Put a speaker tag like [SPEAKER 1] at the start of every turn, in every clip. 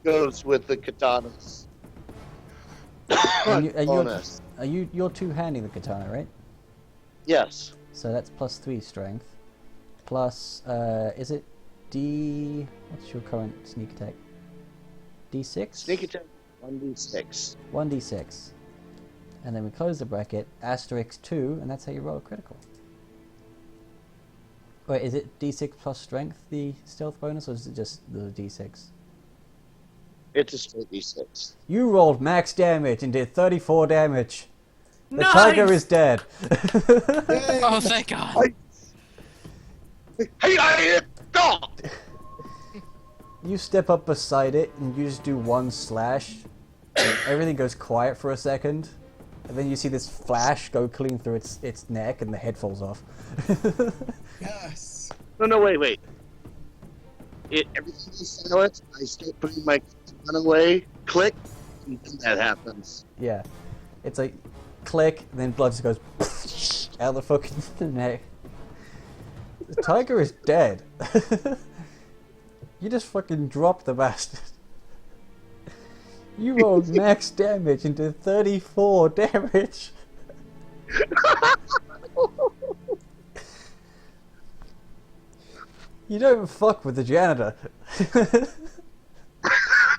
[SPEAKER 1] goes with the katanas. Bonus.
[SPEAKER 2] You're two-handing the katana, right?
[SPEAKER 1] Yes.
[SPEAKER 2] So that's +3 strength. Plus, is it D... What's your current sneak attack? D6?
[SPEAKER 1] Sneak attack 1d6.
[SPEAKER 2] 1d6. And then we close the bracket, asterisk 2, and that's how you roll a critical. Wait, is it D6 plus strength, the stealth bonus, or is it just the D6?
[SPEAKER 1] It's a straight d6.
[SPEAKER 2] You rolled max damage and did 34 damage. The
[SPEAKER 3] Nice!
[SPEAKER 2] tiger is dead.
[SPEAKER 4] Oh, thank God.
[SPEAKER 1] Hey, dog!
[SPEAKER 2] You step up beside it and you just do one slash. And everything goes quiet for a second. And then you see this flash go clean through its neck and the head falls off.
[SPEAKER 5] Yes.
[SPEAKER 1] No, wait. Everything is silent. I start putting my gun away, click, and then that happens.
[SPEAKER 2] Yeah. It's like, click, and then blood just goes out the fucking neck. The tiger is dead. You just fucking dropped the bastard. You rolled max damage and did 34 damage. You don't fuck with the janitor.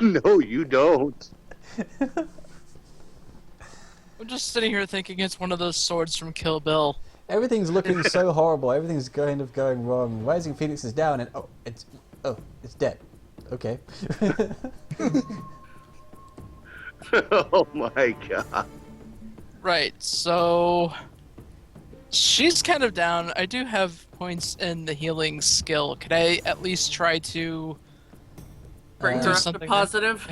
[SPEAKER 1] No, you don't.
[SPEAKER 4] I'm just sitting here thinking it's one of those swords from Kill Bill.
[SPEAKER 2] Everything's looking so horrible. Everything's kind of going wrong. Rising Phoenix is down, and it's dead. Okay.
[SPEAKER 1] Oh my god.
[SPEAKER 4] Right, so she's kind of down. I do have points in the healing skill. Could I at least try to
[SPEAKER 3] Bring
[SPEAKER 2] Do
[SPEAKER 3] her up to
[SPEAKER 4] something
[SPEAKER 3] positive.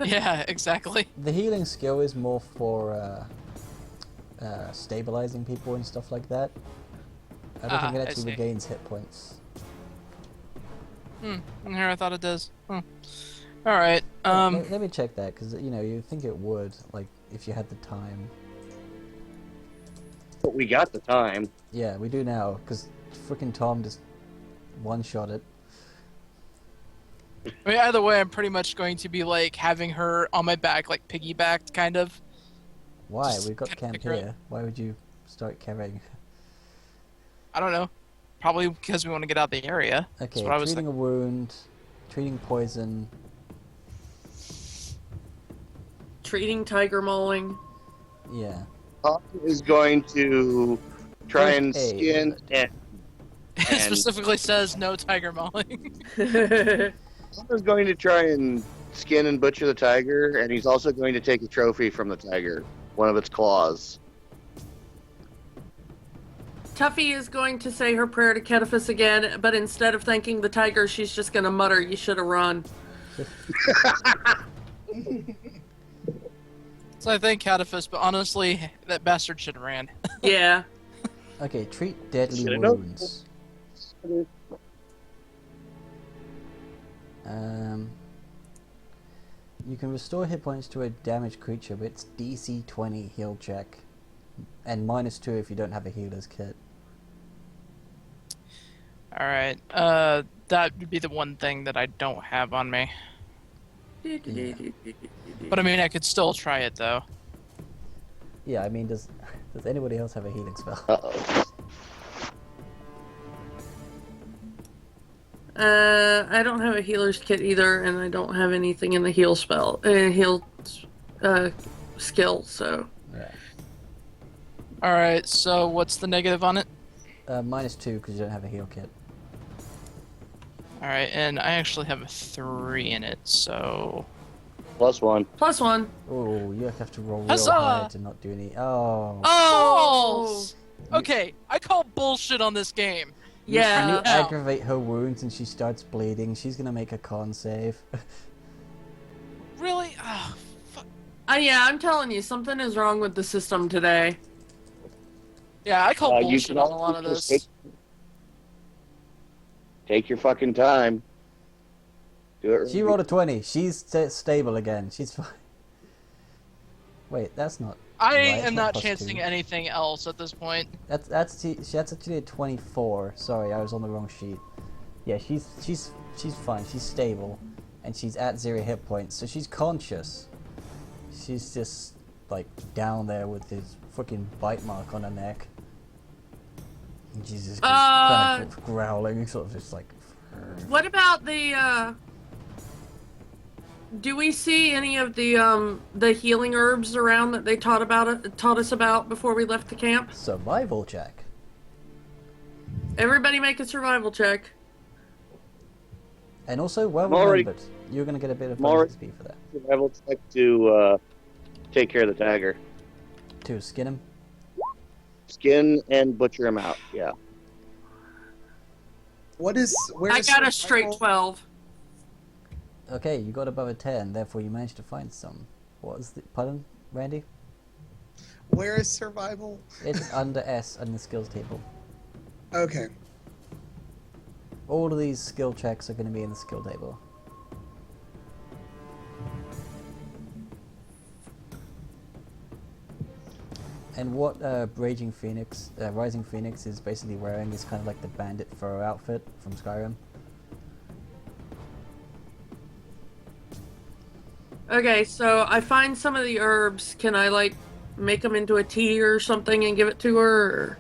[SPEAKER 4] Yeah, exactly.
[SPEAKER 2] The healing skill is more for stabilizing people and stuff like that. I don't think it
[SPEAKER 4] I
[SPEAKER 2] actually
[SPEAKER 4] see.
[SPEAKER 2] regains hit points.
[SPEAKER 4] Here I thought it does. Alright,
[SPEAKER 2] Let me check that, because you think it would, like, if you had the time.
[SPEAKER 1] But we got the time.
[SPEAKER 2] Yeah, we do now, because frickin' Tom just one-shot it.
[SPEAKER 4] I mean, either way, I'm pretty much going to be, like, having her on my back, like, piggybacked, kind of.
[SPEAKER 2] Why?
[SPEAKER 4] Just
[SPEAKER 2] We've got
[SPEAKER 4] kinda
[SPEAKER 2] camp
[SPEAKER 4] pick her up.
[SPEAKER 2] here. Why would you start carrying?
[SPEAKER 4] I don't know. Probably because we want to get out the area.
[SPEAKER 2] Okay,
[SPEAKER 4] That's what I was
[SPEAKER 2] treating a wound, treating poison.
[SPEAKER 3] Treating tiger mauling.
[SPEAKER 2] Yeah.
[SPEAKER 1] Tom is going to try and
[SPEAKER 2] First aid.
[SPEAKER 1] skin and
[SPEAKER 4] It specifically says no tiger mauling.
[SPEAKER 1] Tom is going to try and skin and butcher the tiger, and he's also going to take a trophy from the tiger, one of its claws.
[SPEAKER 3] Tuffy is going to say her prayer to Cetaphus again, but instead of thanking the tiger, she's just going to mutter, "You should have run."
[SPEAKER 4] So I thank Cataphus, but honestly, that bastard should have ran.
[SPEAKER 3] Yeah.
[SPEAKER 2] Okay, treat deadly
[SPEAKER 1] Should've known.
[SPEAKER 2] wounds. You can restore hit points to a damaged creature, but it's DC 20 heal check. And -2 if you don't have a healer's kit.
[SPEAKER 4] Alright, that would be the one thing that I don't have on me. But I mean, I could still try it, though.
[SPEAKER 2] Yeah, I mean, does anybody else have a healing spell?
[SPEAKER 1] Uh-oh.
[SPEAKER 3] I don't have a healer's kit either, and I don't have anything in the heal spell, skill, so.
[SPEAKER 2] Yeah.
[SPEAKER 4] Alright, so what's the negative on it?
[SPEAKER 2] -2 because you don't have a heal kit.
[SPEAKER 4] Alright, and I actually have a 3 in it, so...
[SPEAKER 1] +1.
[SPEAKER 3] +1.
[SPEAKER 2] Oh, you have to roll real
[SPEAKER 4] Huzzah!
[SPEAKER 2] high to not do any. Oh.
[SPEAKER 4] Oh! Okay, I call bullshit on this game.
[SPEAKER 2] When you
[SPEAKER 3] Yeah.
[SPEAKER 2] aggravate her wounds and she starts bleeding, she's gonna make a con save.
[SPEAKER 4] Really? Oh, fuck.
[SPEAKER 3] Yeah, I'm telling you, something is wrong with the system today.
[SPEAKER 4] Yeah, I call
[SPEAKER 1] You
[SPEAKER 4] bullshit
[SPEAKER 1] can
[SPEAKER 4] on a lot
[SPEAKER 1] also
[SPEAKER 4] of
[SPEAKER 1] just
[SPEAKER 4] this.
[SPEAKER 1] take your fucking time. Do it.
[SPEAKER 2] She rolled a 20. She's stable again. She's fine. Wait, that's not.
[SPEAKER 4] I
[SPEAKER 2] right,
[SPEAKER 4] am
[SPEAKER 2] it's
[SPEAKER 4] not
[SPEAKER 2] +2.
[SPEAKER 4] chancing anything else at this point.
[SPEAKER 2] That's actually a 24. Sorry, I was on the wrong sheet. Yeah, she's fine. She's stable. and she's at 0 hit points, so she's conscious. She's just like down there with his fucking bite mark on her neck. And she's just kind of growling, sort of just like.
[SPEAKER 3] What about the? Do we see any of the healing herbs around that they taught us about before we left the camp?
[SPEAKER 2] Survival check.
[SPEAKER 3] Everybody make a survival check.
[SPEAKER 2] And also, well remembered, you're going to get a bit of bonus XP for that.
[SPEAKER 1] Survival check to take care of the tiger.
[SPEAKER 2] To skin him?
[SPEAKER 1] Skin and butcher him out, yeah.
[SPEAKER 3] I got a straight 12.
[SPEAKER 2] Okay, you got above a 10, therefore you managed to find some. What was the... Pardon, Randy?
[SPEAKER 5] Where is survival?
[SPEAKER 2] It's under S on the skills table.
[SPEAKER 5] Okay.
[SPEAKER 2] All of these skill checks are going to be in the skill table. And what Rising Phoenix is basically wearing is kind of like the bandit fur outfit from Skyrim.
[SPEAKER 3] Okay, so I find some of the herbs. Can I like make them into a tea or something and give it to her? Or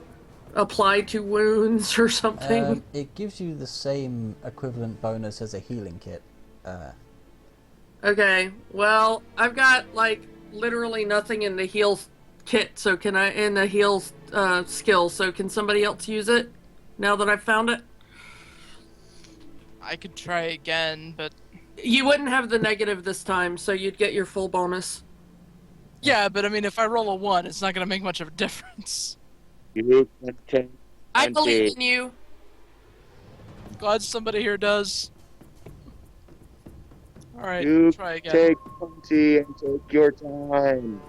[SPEAKER 3] apply to wounds or something?
[SPEAKER 2] It gives you the same equivalent bonus as a healing kit.
[SPEAKER 3] Okay, well, I've got like literally nothing in the heal kit, so can I in the heal skill? So can somebody else use it now that I've found it?
[SPEAKER 4] I could try again, but
[SPEAKER 3] you wouldn't have the negative this time, so you'd get your full bonus.
[SPEAKER 4] Yeah, but I mean, if I roll a 1, it's not going to make much of a difference.
[SPEAKER 1] You can take
[SPEAKER 3] I believe in you.
[SPEAKER 4] Glad somebody here does. Alright,
[SPEAKER 1] You
[SPEAKER 4] try again.
[SPEAKER 1] take 20 and take your time.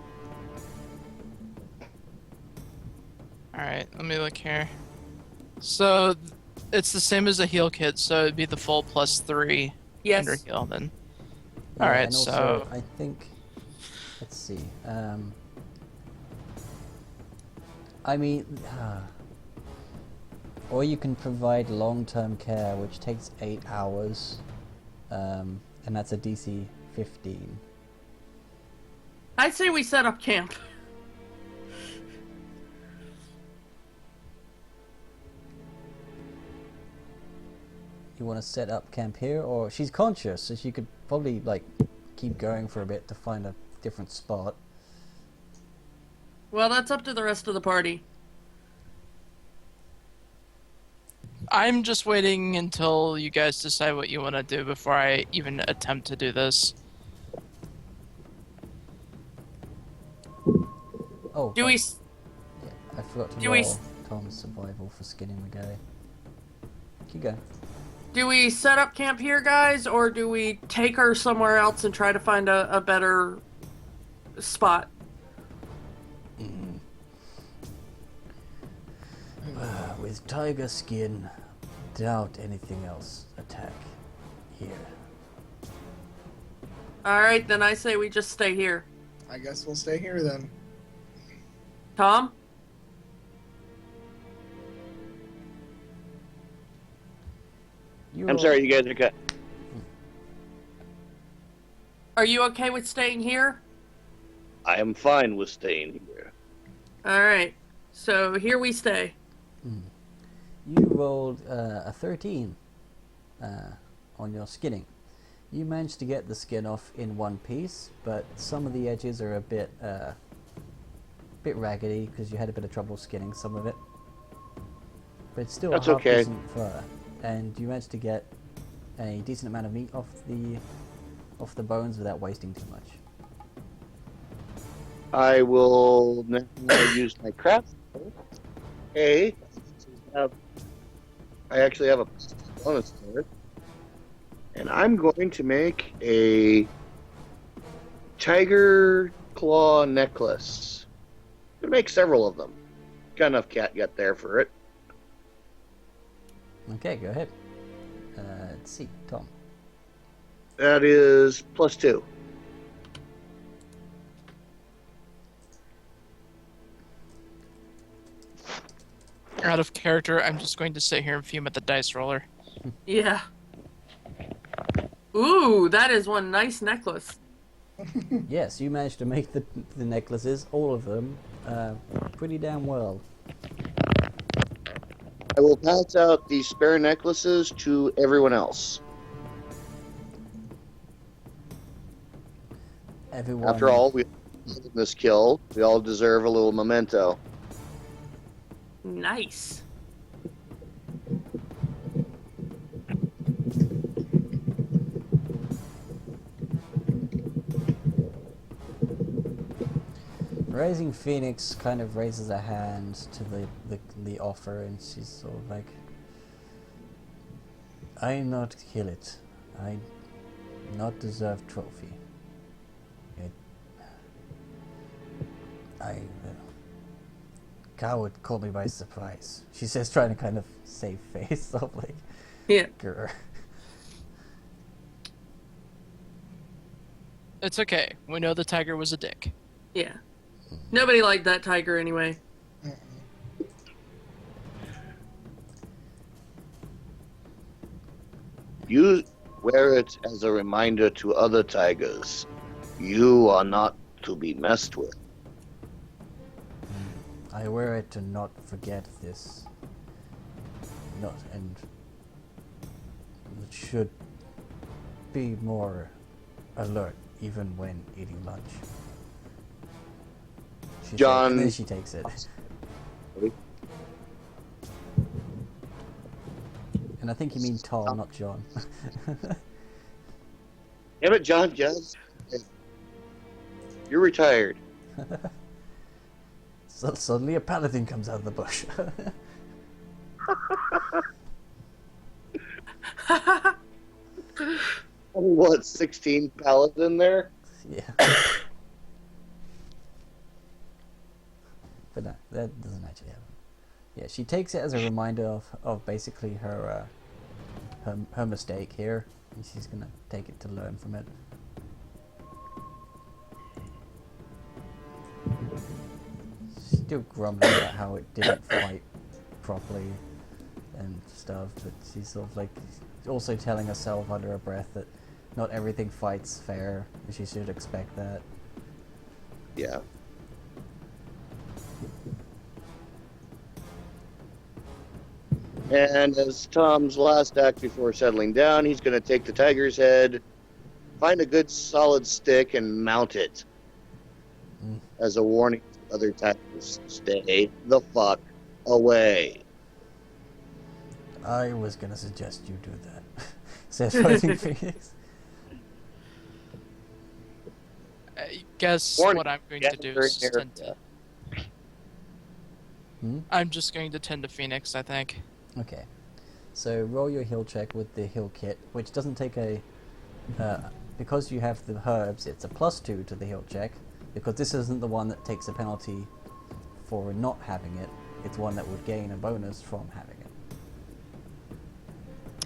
[SPEAKER 4] Alright, let me look here. So, it's the same as a heal kit, so it'd be the full plus 3
[SPEAKER 3] Yes.
[SPEAKER 4] under heal then.
[SPEAKER 2] Yeah,
[SPEAKER 4] Alright,
[SPEAKER 2] and also,
[SPEAKER 4] so...
[SPEAKER 2] I think... Let's see. I mean... or you can provide long-term care, which takes 8 hours. And that's a DC 15.
[SPEAKER 3] I'd say we set up camp.
[SPEAKER 2] You want to set up camp here, or she's conscious, so she could probably like keep going for a bit to find a different spot.
[SPEAKER 3] Well, that's up to the rest of the party.
[SPEAKER 4] I'm just waiting until you guys decide what you want to do before I even attempt to do this.
[SPEAKER 2] Oh,
[SPEAKER 3] Do we?
[SPEAKER 2] Yeah, I forgot to
[SPEAKER 3] do we-
[SPEAKER 2] roll Tom's survival for skinning the guy. Keep going.
[SPEAKER 3] Do we set up camp here, guys, or do we take her somewhere else and try to find a better spot?
[SPEAKER 2] With tiger skin, doubt anything else attack here.
[SPEAKER 3] All right, then I say we just stay here.
[SPEAKER 5] I guess we'll stay here then.
[SPEAKER 3] Tom?
[SPEAKER 1] I'm sorry, you guys are cut.
[SPEAKER 3] Are you okay with staying here?
[SPEAKER 1] I am fine with staying here.
[SPEAKER 3] All right, so here we stay.
[SPEAKER 2] You rolled a 13 on your skinning. You managed to get the skin off in one piece, but some of the edges are a bit raggedy because you had a bit of trouble skinning some of it. But it's still
[SPEAKER 1] That's
[SPEAKER 2] a half
[SPEAKER 1] okay.
[SPEAKER 2] decent fur, and you managed to get a decent amount of meat off the bones without wasting too much.
[SPEAKER 1] I will now use my craft. Okay. I actually have a bonus to it. And I'm going to make a tiger claw necklace. I'm going to make several of them. Got enough cat yet there for it.
[SPEAKER 2] Okay, go ahead. Let's see, Tom.
[SPEAKER 1] That is +2.
[SPEAKER 4] Out of character, I'm just going to sit here and fume at the dice roller.
[SPEAKER 3] Yeah. Ooh, that is one nice necklace.
[SPEAKER 2] Yes, you managed to make the necklaces, all of them, pretty damn well.
[SPEAKER 1] I will pass out the spare necklaces to everyone else.
[SPEAKER 2] Everyone.
[SPEAKER 1] After all, we did this kill. We all deserve a little memento.
[SPEAKER 3] Nice.
[SPEAKER 2] Rising Phoenix kind of raises a hand to the offer, and she's sort of like, I not kill it. I not deserve trophy. Coward caught me by surprise. She says, trying to kind of save face of like,
[SPEAKER 3] Yeah.
[SPEAKER 2] grr.
[SPEAKER 4] It's okay. We know the tiger was a dick.
[SPEAKER 3] Yeah. Nobody liked that tiger anyway.
[SPEAKER 1] You wear it as a reminder to other tigers. You are not to be messed with.
[SPEAKER 2] I wear it to not forget this. And it should be more alert even when eating lunch.
[SPEAKER 1] John-
[SPEAKER 2] And then she takes it. And I think you mean Tom, not John.
[SPEAKER 1] Damn it, John, just you're retired.
[SPEAKER 2] So suddenly a paladin comes out of the bush.
[SPEAKER 1] What, 16 paladin there?
[SPEAKER 2] Yeah. But no, that doesn't actually happen. Yeah, she takes it as a reminder of basically her her mistake here, and she's gonna take it to learn from it. She's still grumbling about how it didn't fight properly and stuff, but she's sort of like also telling herself under her breath that not everything fights fair, and she should expect that.
[SPEAKER 1] Yeah. And as Tom's last act before settling down, he's going to take the tiger's head, find a good solid stick, and mount it as a warning to other tigers. Stay the fuck away.
[SPEAKER 2] I was gonna suggest you do that, says Rising Phoenix.
[SPEAKER 4] I guess
[SPEAKER 1] Warning.
[SPEAKER 4] what I'm going to do is just tend to...
[SPEAKER 2] Hmm?
[SPEAKER 4] I'm just going to tend to Phoenix, I think.
[SPEAKER 2] Okay, so roll your heal check with the heal kit, which doesn't take a... because you have the herbs, it's a +2 to the heal check, because this isn't the one that takes a penalty for not having it, it's one that would gain a bonus from having it.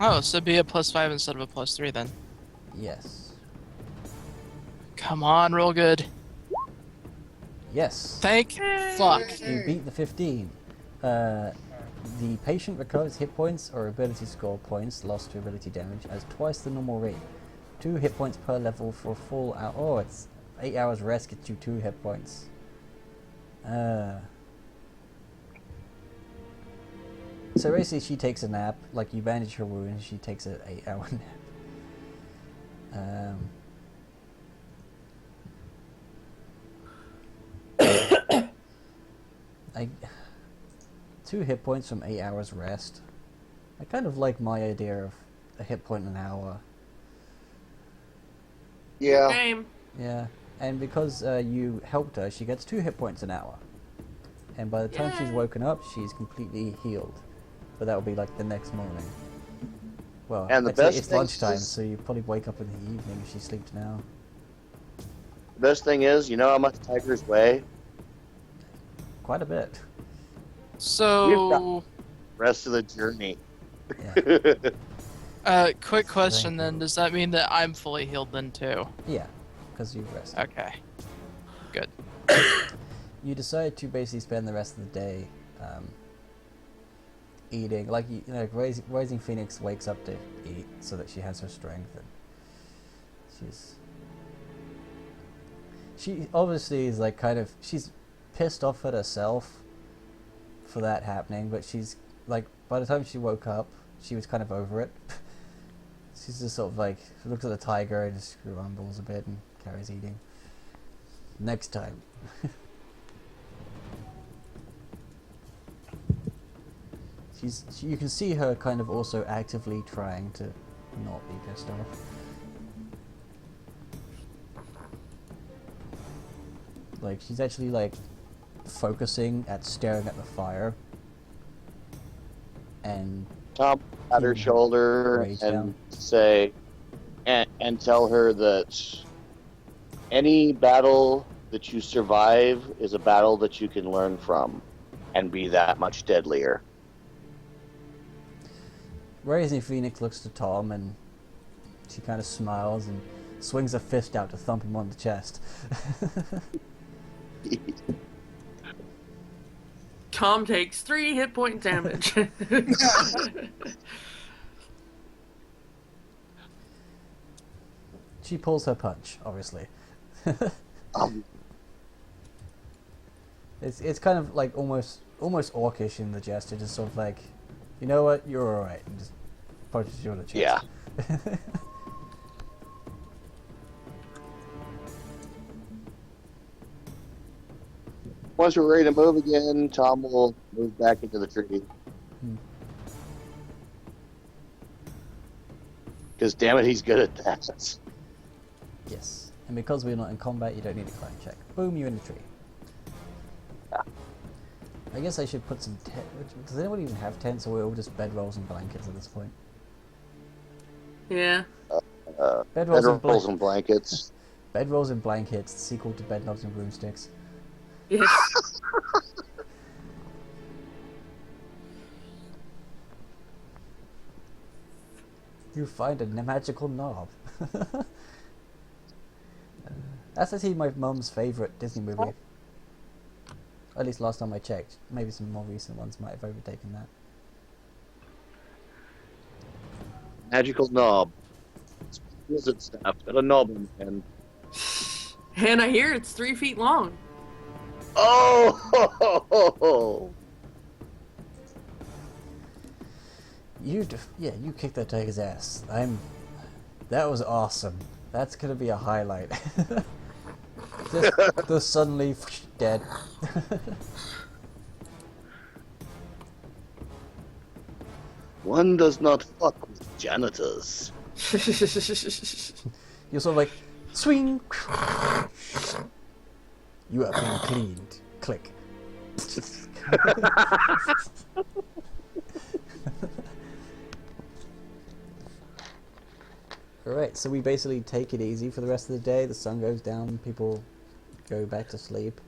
[SPEAKER 4] Oh, so it'd be a +5 instead of a +3 then.
[SPEAKER 2] Yes.
[SPEAKER 4] Come on, roll good.
[SPEAKER 2] Yes.
[SPEAKER 4] Thank fuck.
[SPEAKER 2] You beat the 15. The patient recovers hit points or ability score points lost to ability damage as twice the normal rate. 2 hit points per level for a full hour. Oh, it's 8 hours rest gets you 2 hit points. So basically she takes a nap, like you bandage her wound, she takes an 8-hour nap. 2 hit points from 8 hours rest. I kind of like my idea of a hit point an hour.
[SPEAKER 1] Yeah.
[SPEAKER 3] Game.
[SPEAKER 2] Yeah, and because you helped her, she gets 2 hit points an hour. And by the time she's
[SPEAKER 3] Yay.
[SPEAKER 2] woken up, she's completely healed. But that will be like the next morning. Well,
[SPEAKER 1] And the
[SPEAKER 2] I'd say
[SPEAKER 1] best
[SPEAKER 2] it's
[SPEAKER 1] thing
[SPEAKER 2] lunchtime,
[SPEAKER 1] is-
[SPEAKER 2] so you probably wake up in the evening if she sleeps now.
[SPEAKER 1] The best thing is, you know how much tigers weigh?
[SPEAKER 2] Quite a bit.
[SPEAKER 4] So,
[SPEAKER 1] Rest of the journey.
[SPEAKER 2] Yeah,
[SPEAKER 4] quick question then.
[SPEAKER 2] Strength.
[SPEAKER 4] Does that mean that I'm fully healed then too?
[SPEAKER 2] yeah, because you've rested.
[SPEAKER 4] Okay. Good.
[SPEAKER 2] You decide to basically spend the rest of the day eating. Like, Rising Phoenix wakes up to eat so that she has her strength. And She obviously is like kind of, she's pissed off at herself for that happening, but she's like, by the time she woke up, she was kind of over it. She's just sort of like, looks at the tiger and just grumbles a bit and carries eating. Next time. You can see her kind of also actively trying to not be pissed off. Like, she's actually like focusing at staring at the fire and
[SPEAKER 1] Tom at her shoulder and say, and tell her that any battle that you survive is a battle that you can learn from and be that much deadlier.
[SPEAKER 2] Rising Phoenix looks to Tom and she kind of smiles and swings a fist out to thump him on the chest.
[SPEAKER 3] Tom takes 3 hit point damage.
[SPEAKER 2] She pulls her punch, obviously. It's kind of like almost orcish in the gesture, just sort of like, you know what, you're alright, and just punches you on the chest.
[SPEAKER 1] Yeah. Once we're ready to move again, Tom will move back into the tree. Because damn it, he's good at that.
[SPEAKER 2] Yes, and because we're not in combat, you don't need a climb check. Boom, you're in the tree.
[SPEAKER 1] Yeah.
[SPEAKER 2] I guess I should put some does anyone even have tents, or we're all just bedrolls and blankets at this point?
[SPEAKER 3] Yeah.
[SPEAKER 2] Bedrolls
[SPEAKER 1] and blankets.
[SPEAKER 2] Bedrolls and blankets, the sequel to Bedknobs and Broomsticks.
[SPEAKER 3] Yes.
[SPEAKER 2] You find a magical knob. That's actually my mum's favourite Disney movie. At least last time I checked. Maybe some more recent ones might have overtaken that.
[SPEAKER 1] Magical knob. It's wizard staff. Got a knob in the end.
[SPEAKER 3] And I hear it's 3 feet long.
[SPEAKER 1] Oh!
[SPEAKER 2] You kicked that tiger's ass. That was awesome. That's gonna be a highlight. Just suddenly dead.
[SPEAKER 1] One does not fuck with janitors.
[SPEAKER 2] You're sort of like, swing. You have been cleaned. Click. Alright, so we basically take it easy for the rest of the day. The sun goes down, people go back to sleep.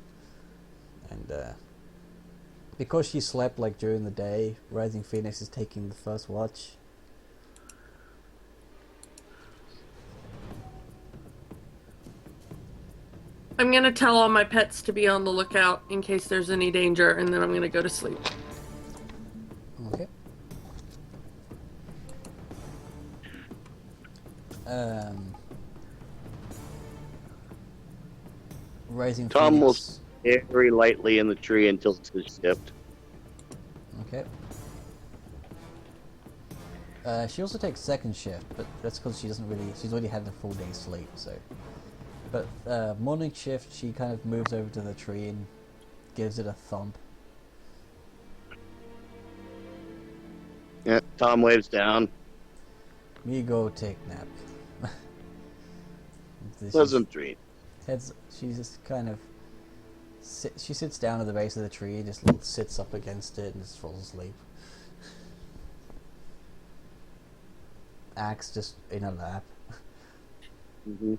[SPEAKER 2] And because she slept like during the day, Rising Phoenix is taking the first watch.
[SPEAKER 3] I'm gonna tell all my pets to be on the lookout in case there's any danger, and then I'm gonna go to sleep.
[SPEAKER 2] Okay. Rising
[SPEAKER 1] Tom will
[SPEAKER 2] Phoenix.
[SPEAKER 1] stay very lightly in the tree until it's shipped.
[SPEAKER 2] Okay. She also takes second shift, but that's because she's already had the full day's sleep, so. But morning shift, she kind of moves over to the tree and gives it a thump.
[SPEAKER 1] Yeah, Tom waves down.
[SPEAKER 2] Me go take nap.
[SPEAKER 1] Pleasant dream.
[SPEAKER 2] She just kind of she sits down at the base of the tree and just sits up against it and just falls asleep. Axe just in her lap.
[SPEAKER 1] Mm-hmm.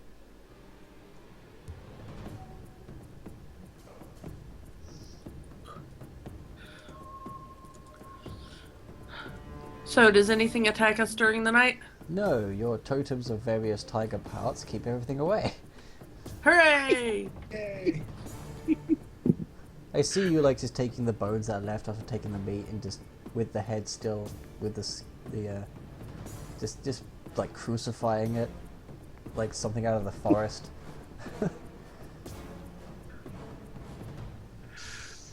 [SPEAKER 3] So, does anything attack us during the night?
[SPEAKER 2] No, your totems of various tiger parts keep everything away.
[SPEAKER 3] Hooray!
[SPEAKER 5] Yay!
[SPEAKER 2] I see you like just taking the bones that are left after taking the meat and just with the head still with just like crucifying it. like something out of the forest.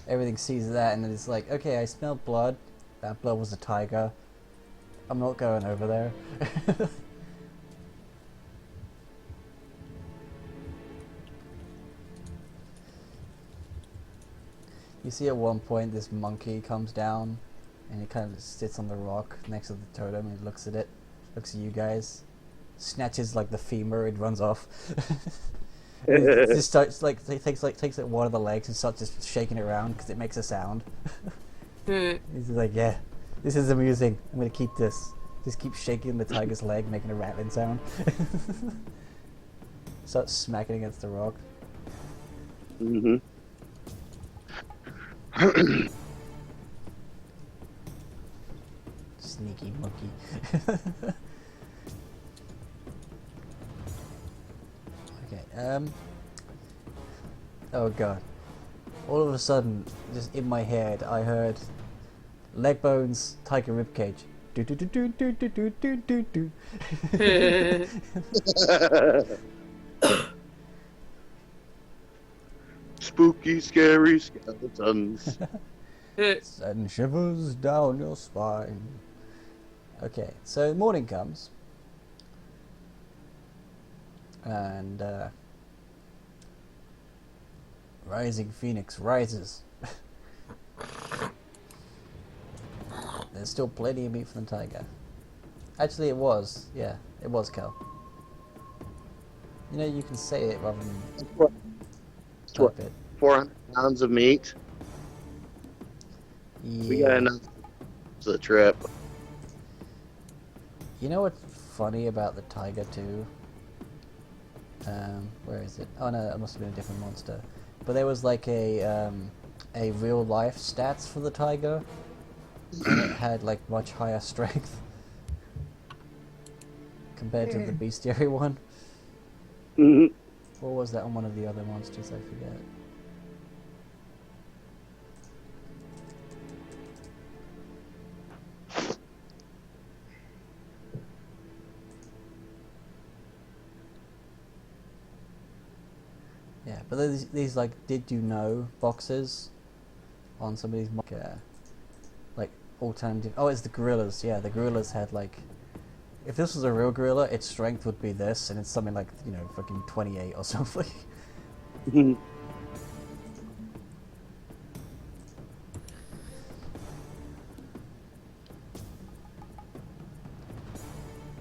[SPEAKER 2] Everything sees that and it's like, okay, I smell blood. That blood was a tiger. I'm not going over there. You see at one point this monkey comes down and he kind of sits on the rock next to the totem and looks at it, looks at you guys, snatches like the femur and runs off. It just starts like takes one of the legs and starts just shaking it around because it makes a sound. He's like, yeah, this is amusing. I'm gonna keep this. Just keep shaking the tiger's leg, making a rattling sound. Starts smacking against the rock.
[SPEAKER 1] Mm-hmm.
[SPEAKER 2] Sneaky monkey. Okay, oh god. All of a sudden, just in my head, I heard leg bones, tiger ribcage. Do do do do do do do do do do.
[SPEAKER 1] Spooky, scary skeletons.
[SPEAKER 2] Send shivers down your spine. Okay, so morning comes. And Rising Phoenix rises. There's still plenty of meat from the tiger. Actually, it was. Yeah, it was Kel. You know, you can say it rather than type it.
[SPEAKER 1] 400 pounds of meat.
[SPEAKER 2] Yeah.
[SPEAKER 1] We got enough for the trip.
[SPEAKER 2] You know what's funny about the tiger too? Where is it? Oh no, it must have been a different monster. But there was like a real life stats for the tiger, and it had like much higher strength compared to the bestiary one.
[SPEAKER 1] Mm-hmm.
[SPEAKER 2] Or was that on one of the other monsters? I forget. Yeah, but there's these like did you know boxes on some of these like alternative. Oh, it's the gorillas. Yeah, the gorillas had like, if this was a real gorilla, its strength would be this, and it's something like, you know, fucking 28 or something. But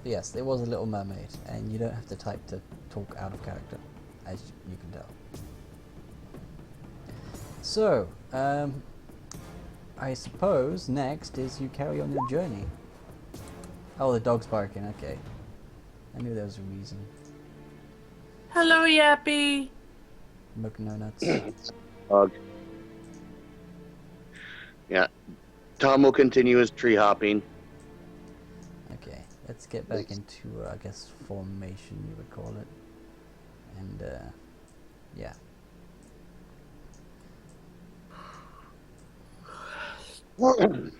[SPEAKER 2] yes, it was a Little Mermaid, and you don't have to type to talk out of character, as you can tell. So, I suppose next is you carry on your journey. Oh, the dog's barking, okay. I knew there was a reason.
[SPEAKER 3] Hello, Yappy.
[SPEAKER 2] Milk no nuts.
[SPEAKER 1] Dog. Yeah. Tom will continue his tree hopping.
[SPEAKER 2] Okay, let's get back into, I guess, formation, you would call it. And, yeah. And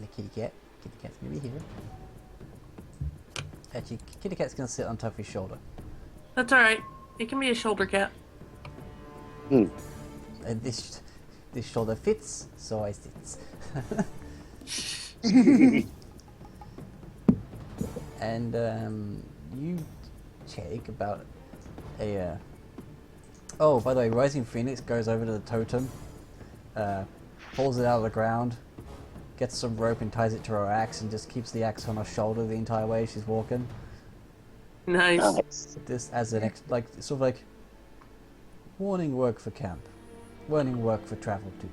[SPEAKER 2] the kitty cat's gonna be here. Actually, kitty cat's gonna sit on top of his shoulder.
[SPEAKER 3] That's alright. It can be a shoulder cat.
[SPEAKER 2] And this shoulder fits, so I sits. And you take about a oh, by the way, Rising Phoenix goes over to the totem, pulls it out of the ground, gets some rope and ties it to her axe, and just keeps the axe on her shoulder the entire way she's walking.
[SPEAKER 3] Nice.
[SPEAKER 2] This as an like sort of like warning work for camp, warning work for travel too.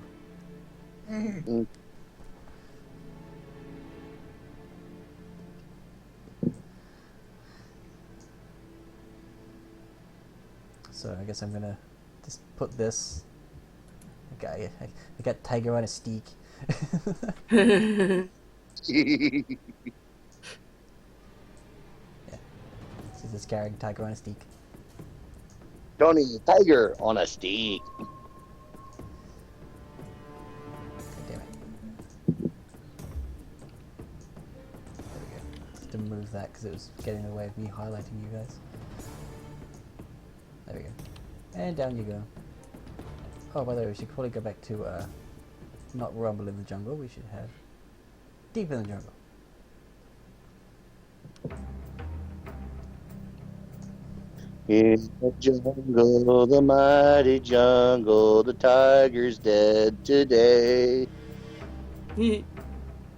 [SPEAKER 2] So I guess I'm gonna just put this. I got tiger on a steak. Yeah, this is carrying tiger on a steak.
[SPEAKER 1] Tony, tiger on a steak.
[SPEAKER 2] God damn it. There we go. Just to move because it was getting in the way of me highlighting you guys. There we go. And down you go. Oh, by the way, we should probably go back to not rumble in the jungle. We should have deep in the jungle.
[SPEAKER 1] In the jungle, the mighty jungle, the tiger's dead today.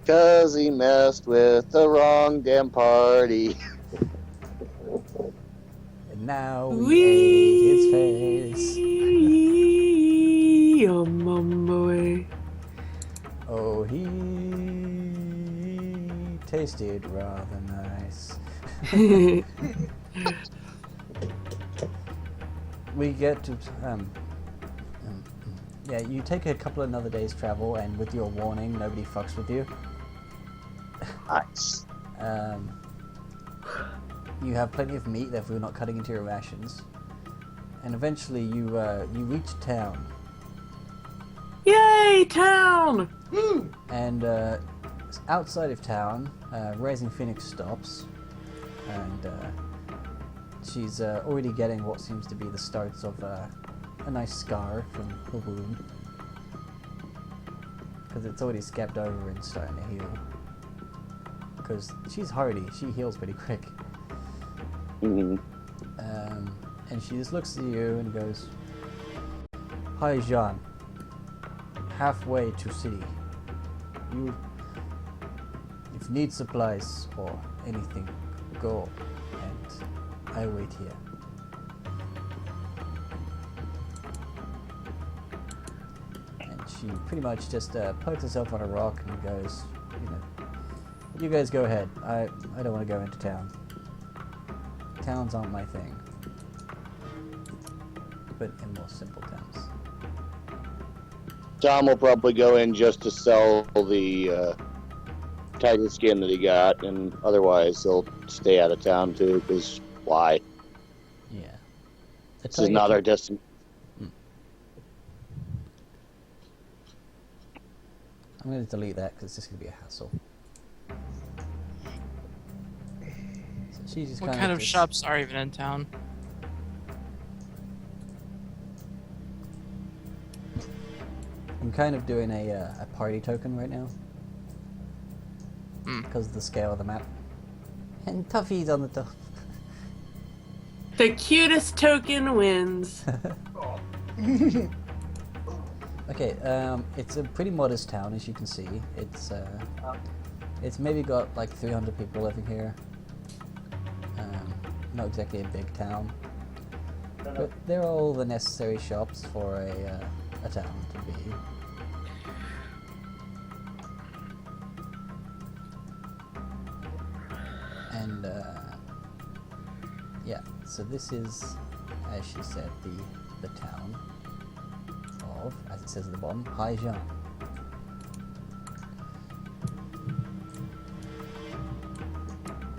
[SPEAKER 1] 'Cause he messed with the wrong damn party.
[SPEAKER 2] And now we ate his face.
[SPEAKER 3] Oh, boy.
[SPEAKER 2] Oh, he tasted rather nice. We get to yeah, you take a couple of another day's travel, and with your warning, nobody fucks with you.
[SPEAKER 1] Nice.
[SPEAKER 2] You have plenty of meat, therefore you're not cutting into your rations. And eventually you reach town.
[SPEAKER 3] Yay, town!
[SPEAKER 2] And outside of town, Rising Phoenix stops, and she's already getting what seems to be the starts of a nice scar from her wound. Because it's already scabbed over and starting to heal. Because she's hardy, she heals pretty quick.
[SPEAKER 1] Mm-hmm.
[SPEAKER 2] And she just looks at you and goes, "Hi, Jean. Halfway to city. If you need supplies or anything, go, and I wait here." And she pretty much just pokes herself on a rock and goes, "You guys go ahead. I don't want to go into town. Towns aren't my thing." But in more simple terms.
[SPEAKER 1] Tom will probably go in just to sell the tiger skin that he got, and otherwise he'll stay out of town too, because why?
[SPEAKER 2] Yeah.
[SPEAKER 1] This is not our destination.
[SPEAKER 2] I'm going to delete that because it's just going to be a hassle. So she's just
[SPEAKER 4] What kind of
[SPEAKER 2] just-
[SPEAKER 4] shops are even in town?
[SPEAKER 2] I'm kind of doing a party token right now.
[SPEAKER 4] Hmm.
[SPEAKER 2] Because of the scale of the map. And Tuffy's on the top.
[SPEAKER 3] The cutest token wins.
[SPEAKER 2] Okay, it's a pretty modest town, as you can see. It's maybe got like 300 people living here. Not exactly a big town, but there are all the necessary shops for a town to be. And yeah, so this is, as she said, the town of, as it says at the bottom, Haijian.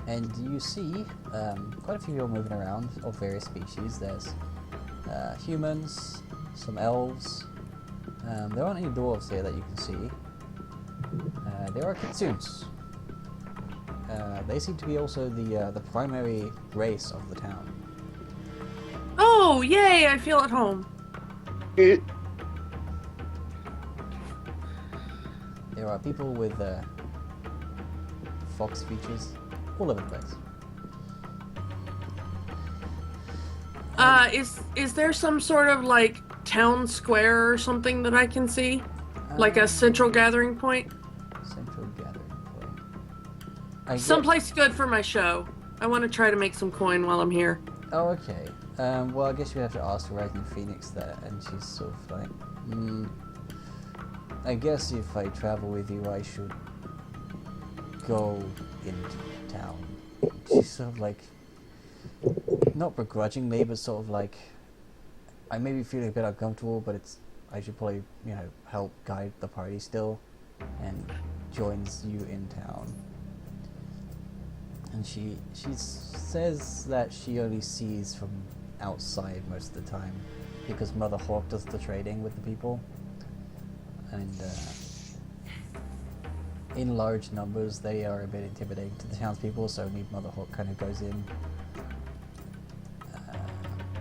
[SPEAKER 2] And you see quite a few people moving around of various species. There's humans, some elves. There aren't any dwarves here that you can see. There are kitsunes. They seem to be also the primary race of the town.
[SPEAKER 3] Oh, yay, I feel at home.
[SPEAKER 1] It,
[SPEAKER 2] There are people with fox features all over the place.
[SPEAKER 3] Is there some sort of like town square or something that I can see? Like a central gathering point?
[SPEAKER 2] Central gathering point. I
[SPEAKER 3] Someplace good for my show. I want to try to make some coin while I'm here.
[SPEAKER 2] Oh, okay. Well, I guess you have to ask Rising Phoenix that, and she's sort of like, I guess if I travel with you, I should go into town. She's sort of like, not begrudgingly, but sort of like, I may be feeling a bit uncomfortable, but I should probably, help guide the party still, and joins you in town. And she says that she only sees from outside most of the time, because Mother Hawk does the trading with the people. And in large numbers, they are a bit intimidating to the townspeople, so Need Mother Hawk kind of goes in.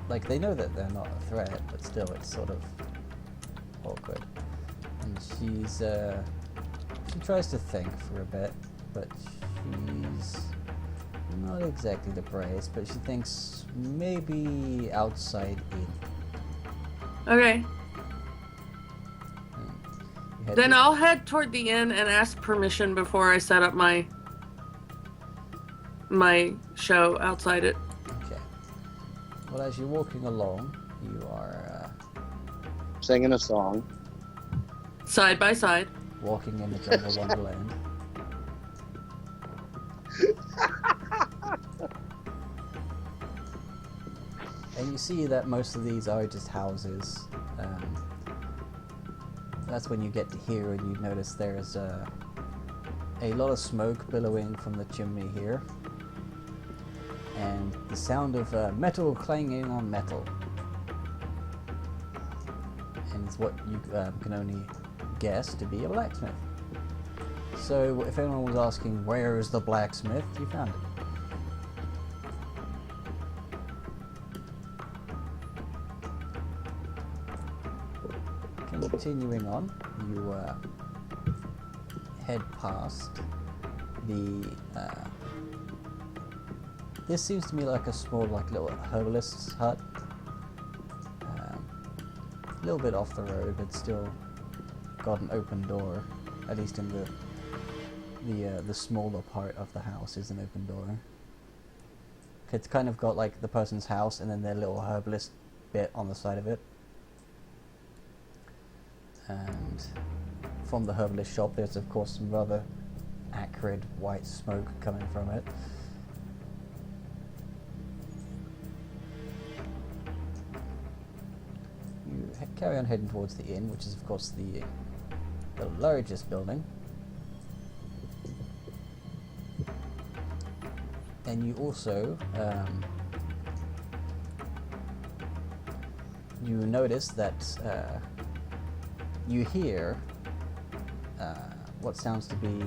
[SPEAKER 2] Like, they know that they're not a threat, but still, it's sort of awkward. And she tries to think for a bit, but she's not exactly the brightest, but she thinks maybe outside in.
[SPEAKER 3] Okay. Then
[SPEAKER 2] to...
[SPEAKER 3] I'll head toward the inn and ask permission before I set up my show outside it.
[SPEAKER 2] Okay. Well, as you're walking along, you are
[SPEAKER 1] Singing a song.
[SPEAKER 3] Side by side.
[SPEAKER 2] walking in the jungle wonderland. And you see that most of these are just houses. That's when you get to here and you notice there's a lot of smoke billowing from the chimney here. And the sound of metal clanging on metal. And it's what you can only guess to be a blacksmith. So if anyone was asking where is the blacksmith, you found it. Continuing on, you head past the. This seems to me like a small, like little herbalist's hut. A little bit off the road, but still got an open door. At least in the smaller part of the house is an open door. It's kind of got like the person's house and then their little herbalist bit on the side of it. And from the herbalist shop there's of course some rather acrid white smoke coming from it. You carry on heading towards the inn, which is of course the largest building. And you also you notice that you hear what sounds to be,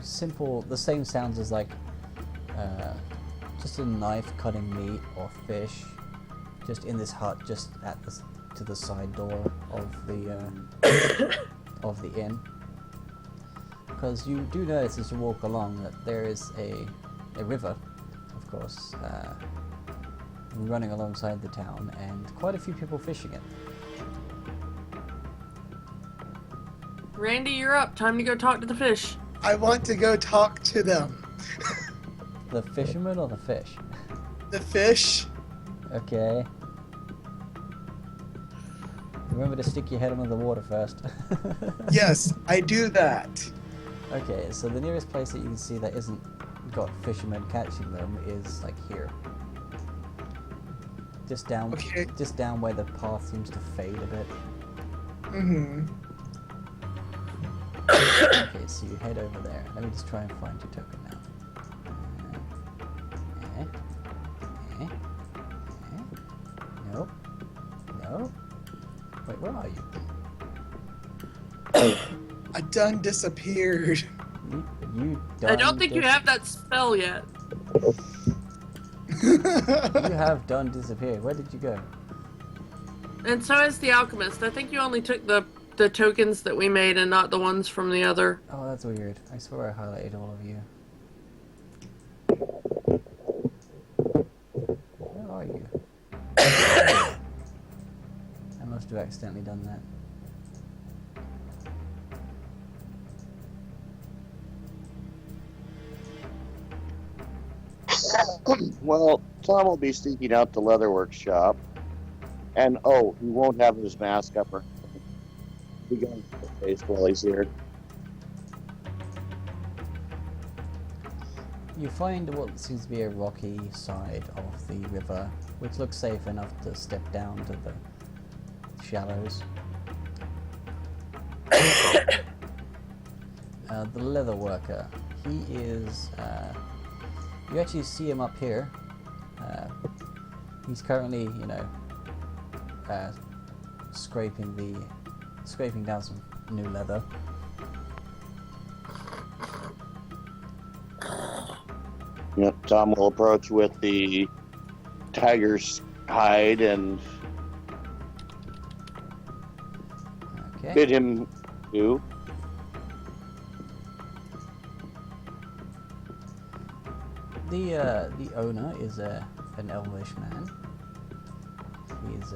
[SPEAKER 2] simple, the same sounds as like just a knife cutting meat or fish, just in this hut, just at to the side door of the of the inn. Because you do notice as you walk along that there is a river, of course, running alongside the town, and quite a few people fishing it.
[SPEAKER 3] Randy, you're up. Time to go talk to the fish.
[SPEAKER 5] I want to go talk to them.
[SPEAKER 2] The fisherman or the fish?
[SPEAKER 5] The fish.
[SPEAKER 2] Okay. Remember to stick your head under the water first.
[SPEAKER 5] Yes, I do that.
[SPEAKER 2] Okay, so the nearest place that you can see that isn't got fishermen catching them is like here. Just down,
[SPEAKER 5] Okay.
[SPEAKER 2] Just down where the path seems to fade a bit.
[SPEAKER 5] Mm-hmm.
[SPEAKER 2] Okay, so you head over there. Let me just try and find your token now. Nope. No. Wait, where are you?
[SPEAKER 5] I done disappeared.
[SPEAKER 2] You
[SPEAKER 3] I don't think you have that spell yet.
[SPEAKER 2] You have done disappeared. Where did you go?
[SPEAKER 3] And so is the alchemist. I think you only took the tokens that we made and not the ones from the other.
[SPEAKER 2] Oh, that's weird. I swear I highlighted all of you. Where are you? I must have accidentally done that.
[SPEAKER 1] Well, Tom will be sneaking out the leatherworks shop, and he won't have his mask up or he got his face while he's here.
[SPEAKER 2] You find what seems to be a rocky side of the river, which looks safe enough to step down to the shallows. The leather worker, he is, you actually see him up here. He's currently, scraping down some new leather.
[SPEAKER 1] Yep, Tom will approach with the tiger's hide and
[SPEAKER 2] Okay.
[SPEAKER 1] bid him to.
[SPEAKER 2] The owner is an elvish man. He's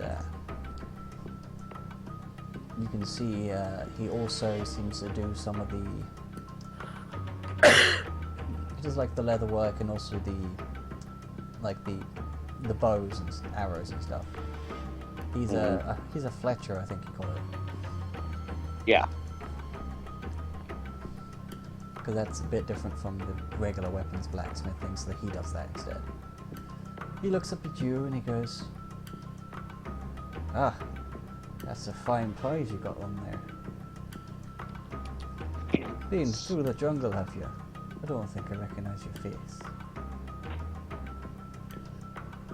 [SPEAKER 2] you can see he also seems to do some of the he does like the leather work and also the bows and arrows and stuff. He's he's a Fletcher, I think you call it.
[SPEAKER 1] Yeah.
[SPEAKER 2] Because that's a bit different from the regular weapons blacksmithing, so that he does that instead. He looks up at you and he goes, "Ah, that's a fine prize you got on there. Been through the jungle, have you? I don't think I recognize your face."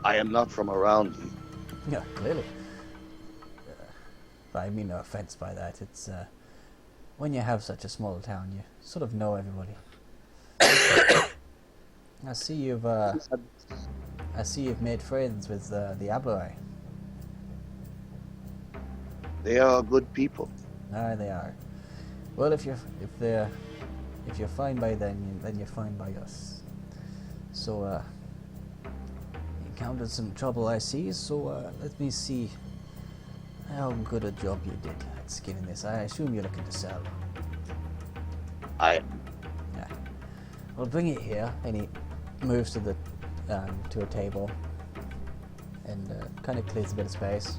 [SPEAKER 1] I am not from around you.
[SPEAKER 2] Yeah, clearly. But I mean no offense by that. It's when you have such a small town, you sort of know everybody. I see you've made friends with the Abai.
[SPEAKER 1] They are good people.
[SPEAKER 2] Ah, they are. Well, if you're fine by them, then you're fine by us. So you encountered some trouble, I see. So let me see how good a job you did at skinning this. I assume you're looking to sell.
[SPEAKER 1] I
[SPEAKER 2] Yeah. Well, bring it here. And he moves to the to a table and kind of clears a bit of space.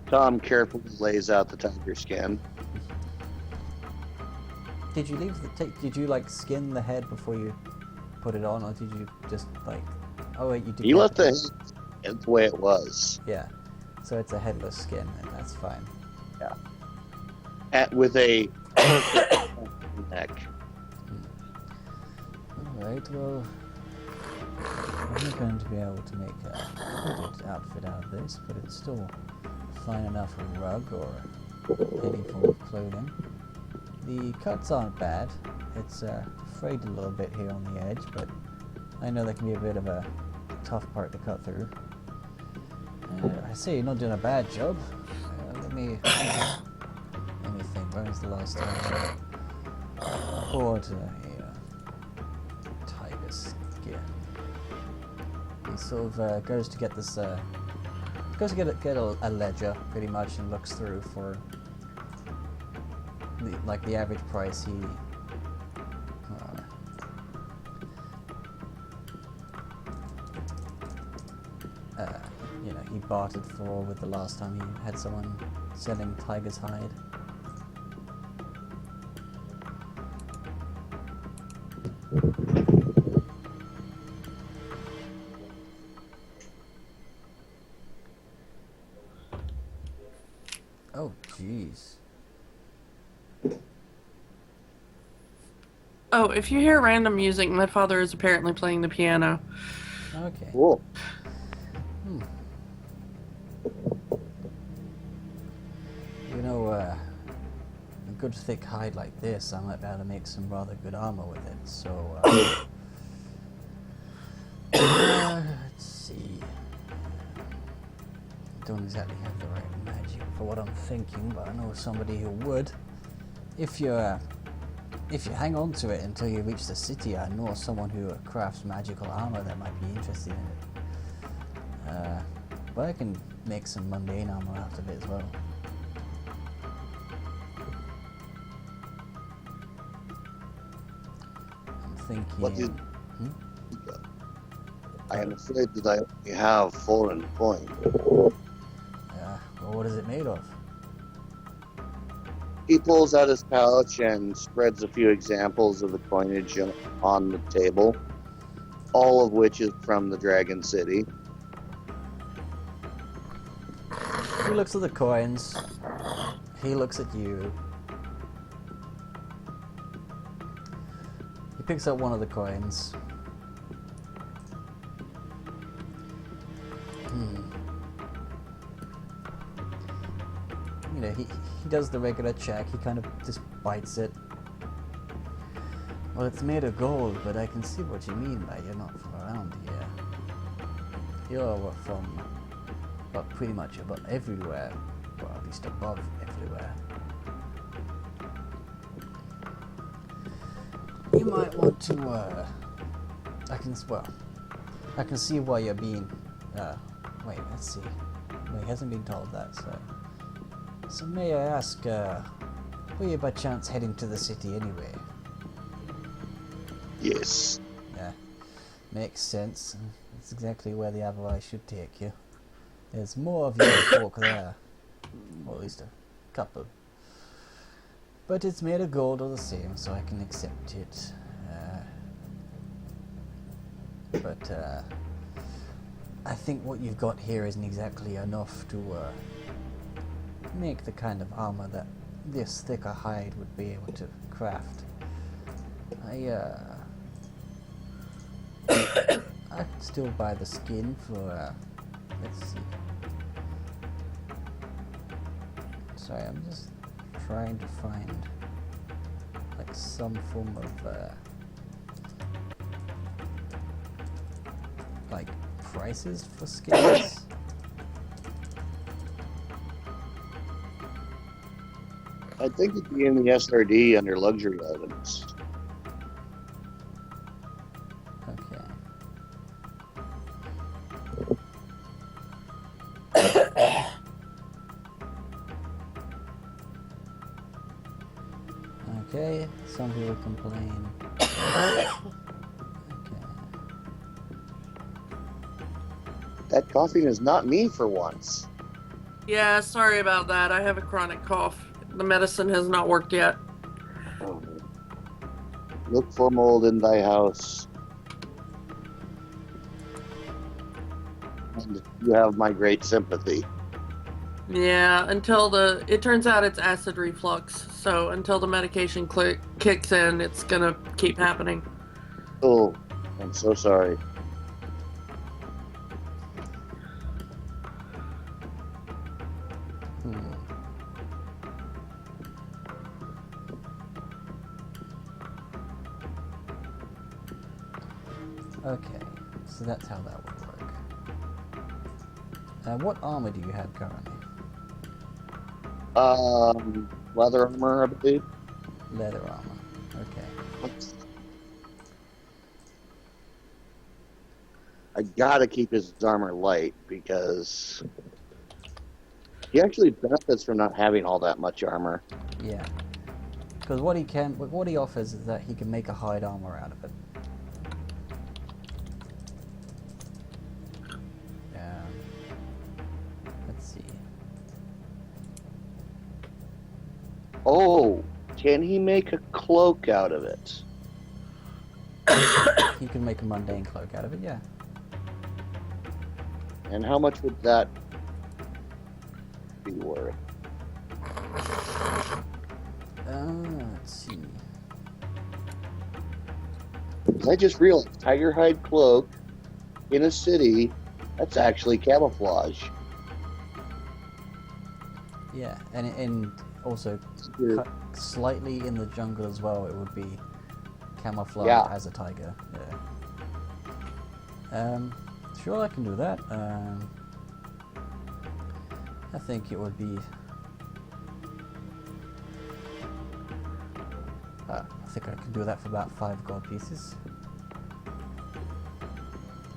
[SPEAKER 1] Tom carefully lays out the tiger skin.
[SPEAKER 2] Did you leave did you like skin the head before you put it on, or did you just like? Oh wait, you did.
[SPEAKER 1] You left the head the way it was.
[SPEAKER 2] Yeah. So it's a headless skin, and that's fine.
[SPEAKER 1] With a neck.
[SPEAKER 2] Alright, well, I'm not going to be able to make a good outfit out of this, but it's still fine enough for a rug or any form of clothing. The cuts aren't bad. It's frayed a little bit here on the edge, but I know that can be a bit of a tough part to cut through. I say you're not doing a bad job. Let me think. When was the last time I bought a tiger skin? He sort of goes to get this. Goes to get a ledger pretty much and looks through for the average price he. You know, he bartered for with the last time he had someone selling tiger's hide. Oh, jeez.
[SPEAKER 3] Oh, if you hear random music, my father is apparently playing the piano.
[SPEAKER 2] Okay.
[SPEAKER 1] Cool.
[SPEAKER 2] You know, a good thick hide like this, I might be able to make some rather good armor with it, so, let's see. Don't exactly have the right magic for what I'm thinking, but I know somebody who would. If you hang on to it until you reach the city, I know someone who crafts magical armor that might be interested in it. But I can make some mundane armor out of it as well. I'm thinking.
[SPEAKER 1] What is? I am afraid that I only have foreign coin.
[SPEAKER 2] Well, what is it made of?
[SPEAKER 1] He pulls out his pouch and spreads a few examples of the coinage on the table, all of which is from the Dragon City.
[SPEAKER 2] He looks at the coins. He looks at you. He picks up one of the coins. You know, he does the regular check. He kind of just bites it. Well, it's made of gold, but I can see what you mean by you're not from around here. You're from, well, pretty much above everywhere. Well, at least above everywhere. You might want to, I can see why you're being, wait, let's see. Well, he hasn't been told that, so may I ask, were you by chance heading to the city anyway?
[SPEAKER 1] Yes.
[SPEAKER 2] Yeah, makes sense. That's exactly where the Avalanche should take you. There's more of your folk there. Or at least a couple. But it's made of gold all the same, so I can accept it. But I think what you've got here isn't exactly enough to make the kind of armor that this thicker hide would be able to craft. I'd still buy the skin for, let's see. Sorry, I'm just trying to find, like, some form of, like, prices for skins.
[SPEAKER 1] I think it'd be in the SRD under luxury items.
[SPEAKER 2] Okay. Okay, some people complain. Okay.
[SPEAKER 1] That coughing is not me for once.
[SPEAKER 3] Yeah, sorry about that. I have a chronic cough. The medicine has not worked yet.
[SPEAKER 1] Oh. Look for mold in thy house. And you have my great sympathy.
[SPEAKER 3] Yeah, until it turns out it's acid reflux. So until the medication kicks in, it's gonna keep happening.
[SPEAKER 1] Oh, I'm so sorry.
[SPEAKER 2] Okay, so that's how that would work. What armor do you have currently?
[SPEAKER 1] Leather armor, I believe.
[SPEAKER 2] Leather armor. Okay.
[SPEAKER 1] I gotta keep his armor light because he actually benefits from not having all that much armor.
[SPEAKER 2] Yeah. Because what he offers is that he can make a hide armor out of it. Let's see.
[SPEAKER 1] Oh, can he make a cloak out of it?
[SPEAKER 2] He can make a mundane cloak out of it, yeah.
[SPEAKER 1] And how much would that be worth?
[SPEAKER 2] Let's see.
[SPEAKER 1] 'Cause I just realized tiger hide cloak in a city, that's actually camouflage.
[SPEAKER 2] Yeah, and also slightly in the jungle as well, it would be camouflage as a tiger. Yeah. Sure, I can do that. I think it would be. I think I can do that for about 5 gold pieces.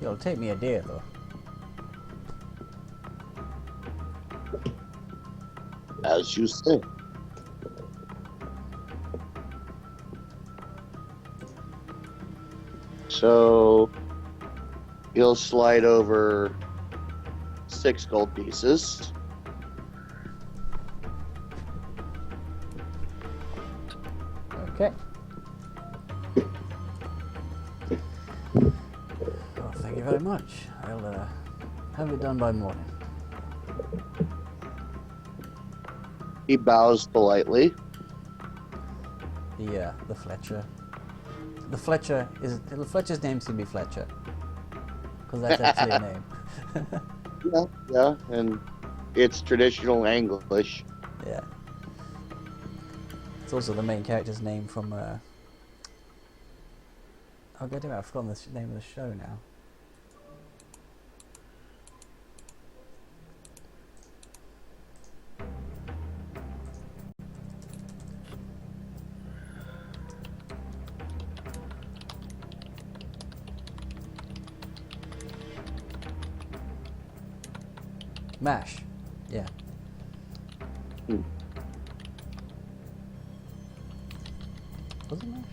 [SPEAKER 2] It'll take me a day though.
[SPEAKER 1] As you say. So he'll slide over 6 gold pieces.
[SPEAKER 2] Okay. Well, thank you very much. I'll have it done by morning.
[SPEAKER 1] He bows politely.
[SPEAKER 2] The Fletcher. The Fletcher's name's gonna be Fletcher, because that's actually a name.
[SPEAKER 1] Yeah, and it's traditional English.
[SPEAKER 2] Yeah. also the main character's name from. Oh, god damn it! I've forgotten the name of the show now. MASH. Yeah.
[SPEAKER 1] Hmm.
[SPEAKER 2] Was it MASH?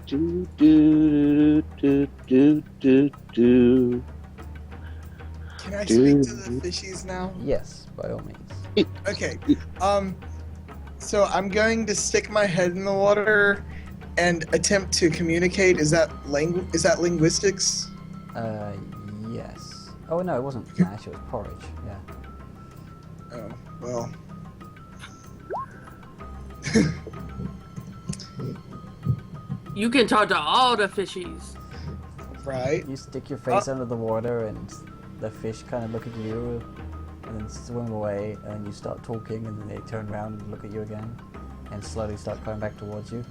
[SPEAKER 1] Do do do do do do.
[SPEAKER 5] Can I speak to the fishies now?
[SPEAKER 2] Yes, by all means.
[SPEAKER 5] Okay. So I'm going to stick my head in the water and attempt to communicate. Is that linguistics?
[SPEAKER 2] Yes. Oh no, it wasn't MASH. It was porridge. Yeah.
[SPEAKER 5] Oh, well.
[SPEAKER 3] You can talk to all the fishies.
[SPEAKER 5] Right.
[SPEAKER 2] You stick your face under the water, and the fish kind of look at you, and then swim away, and then you start talking, and then they turn around and look at you again, and slowly start coming back towards you.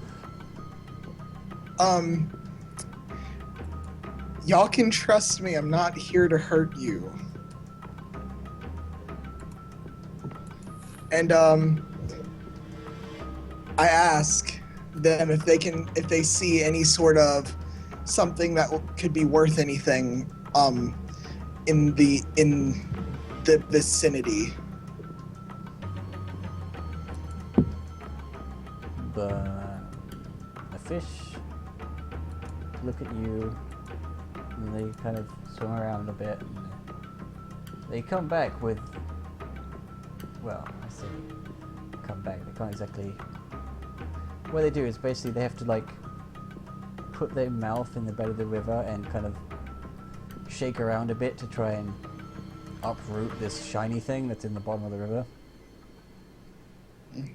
[SPEAKER 5] Y'all can trust me. I'm not here to hurt you. And I ask them if they see any sort of something that could be worth anything in the vicinity.
[SPEAKER 2] The fish look at you, and they kind of swim around a bit, and they come back with, well, I say come back, they can't exactly, what they do is basically they have to like put their mouth in the bed of the river and kind of shake around a bit to try and uproot this shiny thing that's in the bottom of the river,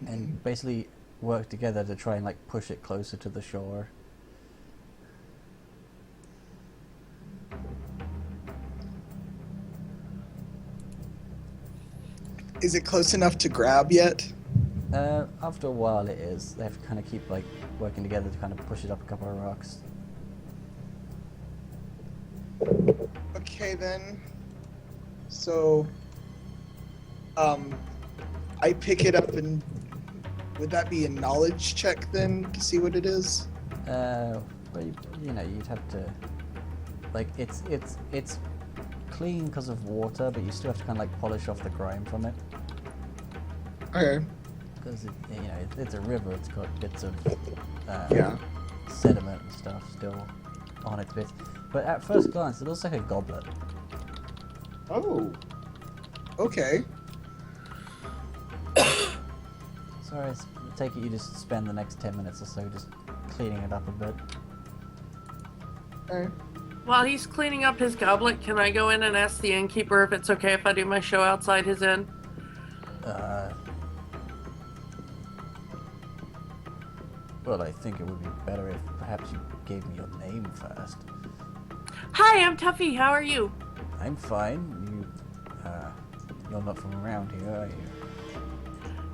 [SPEAKER 2] and basically work together to try and like push it closer to the shore.
[SPEAKER 5] Is it close enough to grab yet?
[SPEAKER 2] After a while it is. They have to kind of keep like working together to kind of push it up a couple of rocks.
[SPEAKER 5] Okay then. So, I pick it up, and would that be a knowledge check then to see what it is?
[SPEAKER 2] Well, you know, you'd have to, like, it's clean because of water, but you still have to kind of like polish off the grime from it.
[SPEAKER 5] Okay.
[SPEAKER 2] Because you know, it's a river. It's got bits of
[SPEAKER 5] Yeah.
[SPEAKER 2] sediment and stuff still on its bits. But at first glance, it looks like a goblet.
[SPEAKER 5] Oh. Okay.
[SPEAKER 2] So I take it you just spend the next 10 minutes or so just cleaning it up a bit.
[SPEAKER 5] Okay.
[SPEAKER 3] While he's cleaning up his goblet, can I go in and ask the innkeeper if it's okay if I do my show outside his inn?
[SPEAKER 2] Well, I think it would be better if perhaps you gave me your name first.
[SPEAKER 3] Hi, I'm Tuffy. How are you?
[SPEAKER 2] I'm fine. You're not from around here, are you?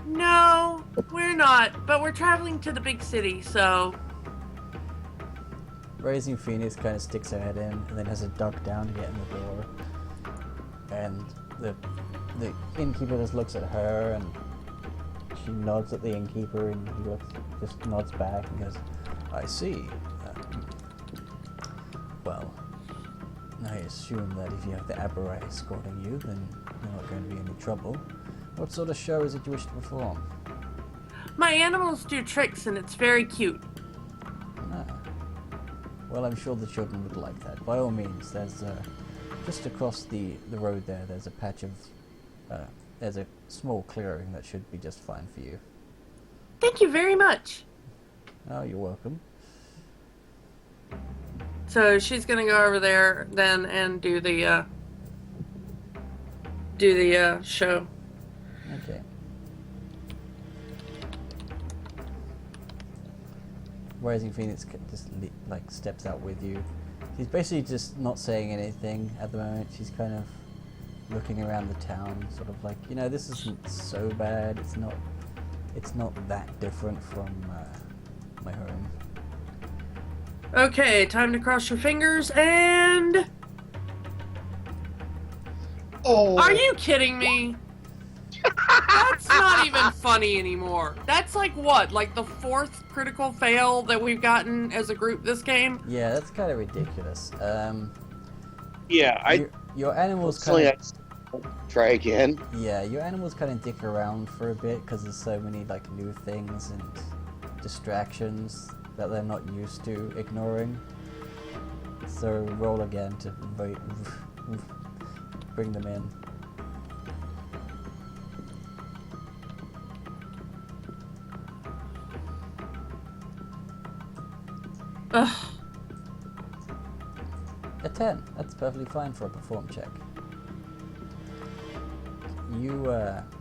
[SPEAKER 3] No, we're not, but we're traveling to the big city, so...
[SPEAKER 2] Raising Phoenix kind of sticks her head in and then has a duck down to get in the door. And the innkeeper just looks at her and she nods at the innkeeper and he just nods back and goes, I see. Well, I assume that if you have the Aberrai escorting you, then you're not going to be in any trouble. What sort of show is it you wish to perform?
[SPEAKER 3] My animals do tricks and it's very cute.
[SPEAKER 2] Ah. Well, I'm sure the children would like that. By all means, there's just across the road there's a patch of, there's a small clearing that should be just fine for you.
[SPEAKER 3] Thank you very much.
[SPEAKER 2] Oh, you're welcome.
[SPEAKER 3] So she's gonna go over there then and do the show.
[SPEAKER 2] Okay. Rising Phoenix just like steps out with you. She's basically just not saying anything at the moment. She's kind of looking around the town, sort of like, this isn't so bad. It's not that different from my home.
[SPEAKER 3] Okay, time to cross your fingers and...
[SPEAKER 5] Oh.
[SPEAKER 3] Are you kidding me? That's not even funny anymore. That's like what? Like the 4th critical fail that we've gotten as a group this game?
[SPEAKER 2] Yeah, that's kind of ridiculous.
[SPEAKER 1] Yeah,
[SPEAKER 2] your animals kind of...
[SPEAKER 1] try again.
[SPEAKER 2] Yeah, your animals kind of dick around for a bit because there's so many like new things and distractions that they're not used to ignoring. So roll again to bring them in.
[SPEAKER 3] Ugh.
[SPEAKER 2] A 10. That's perfectly fine for a perform check.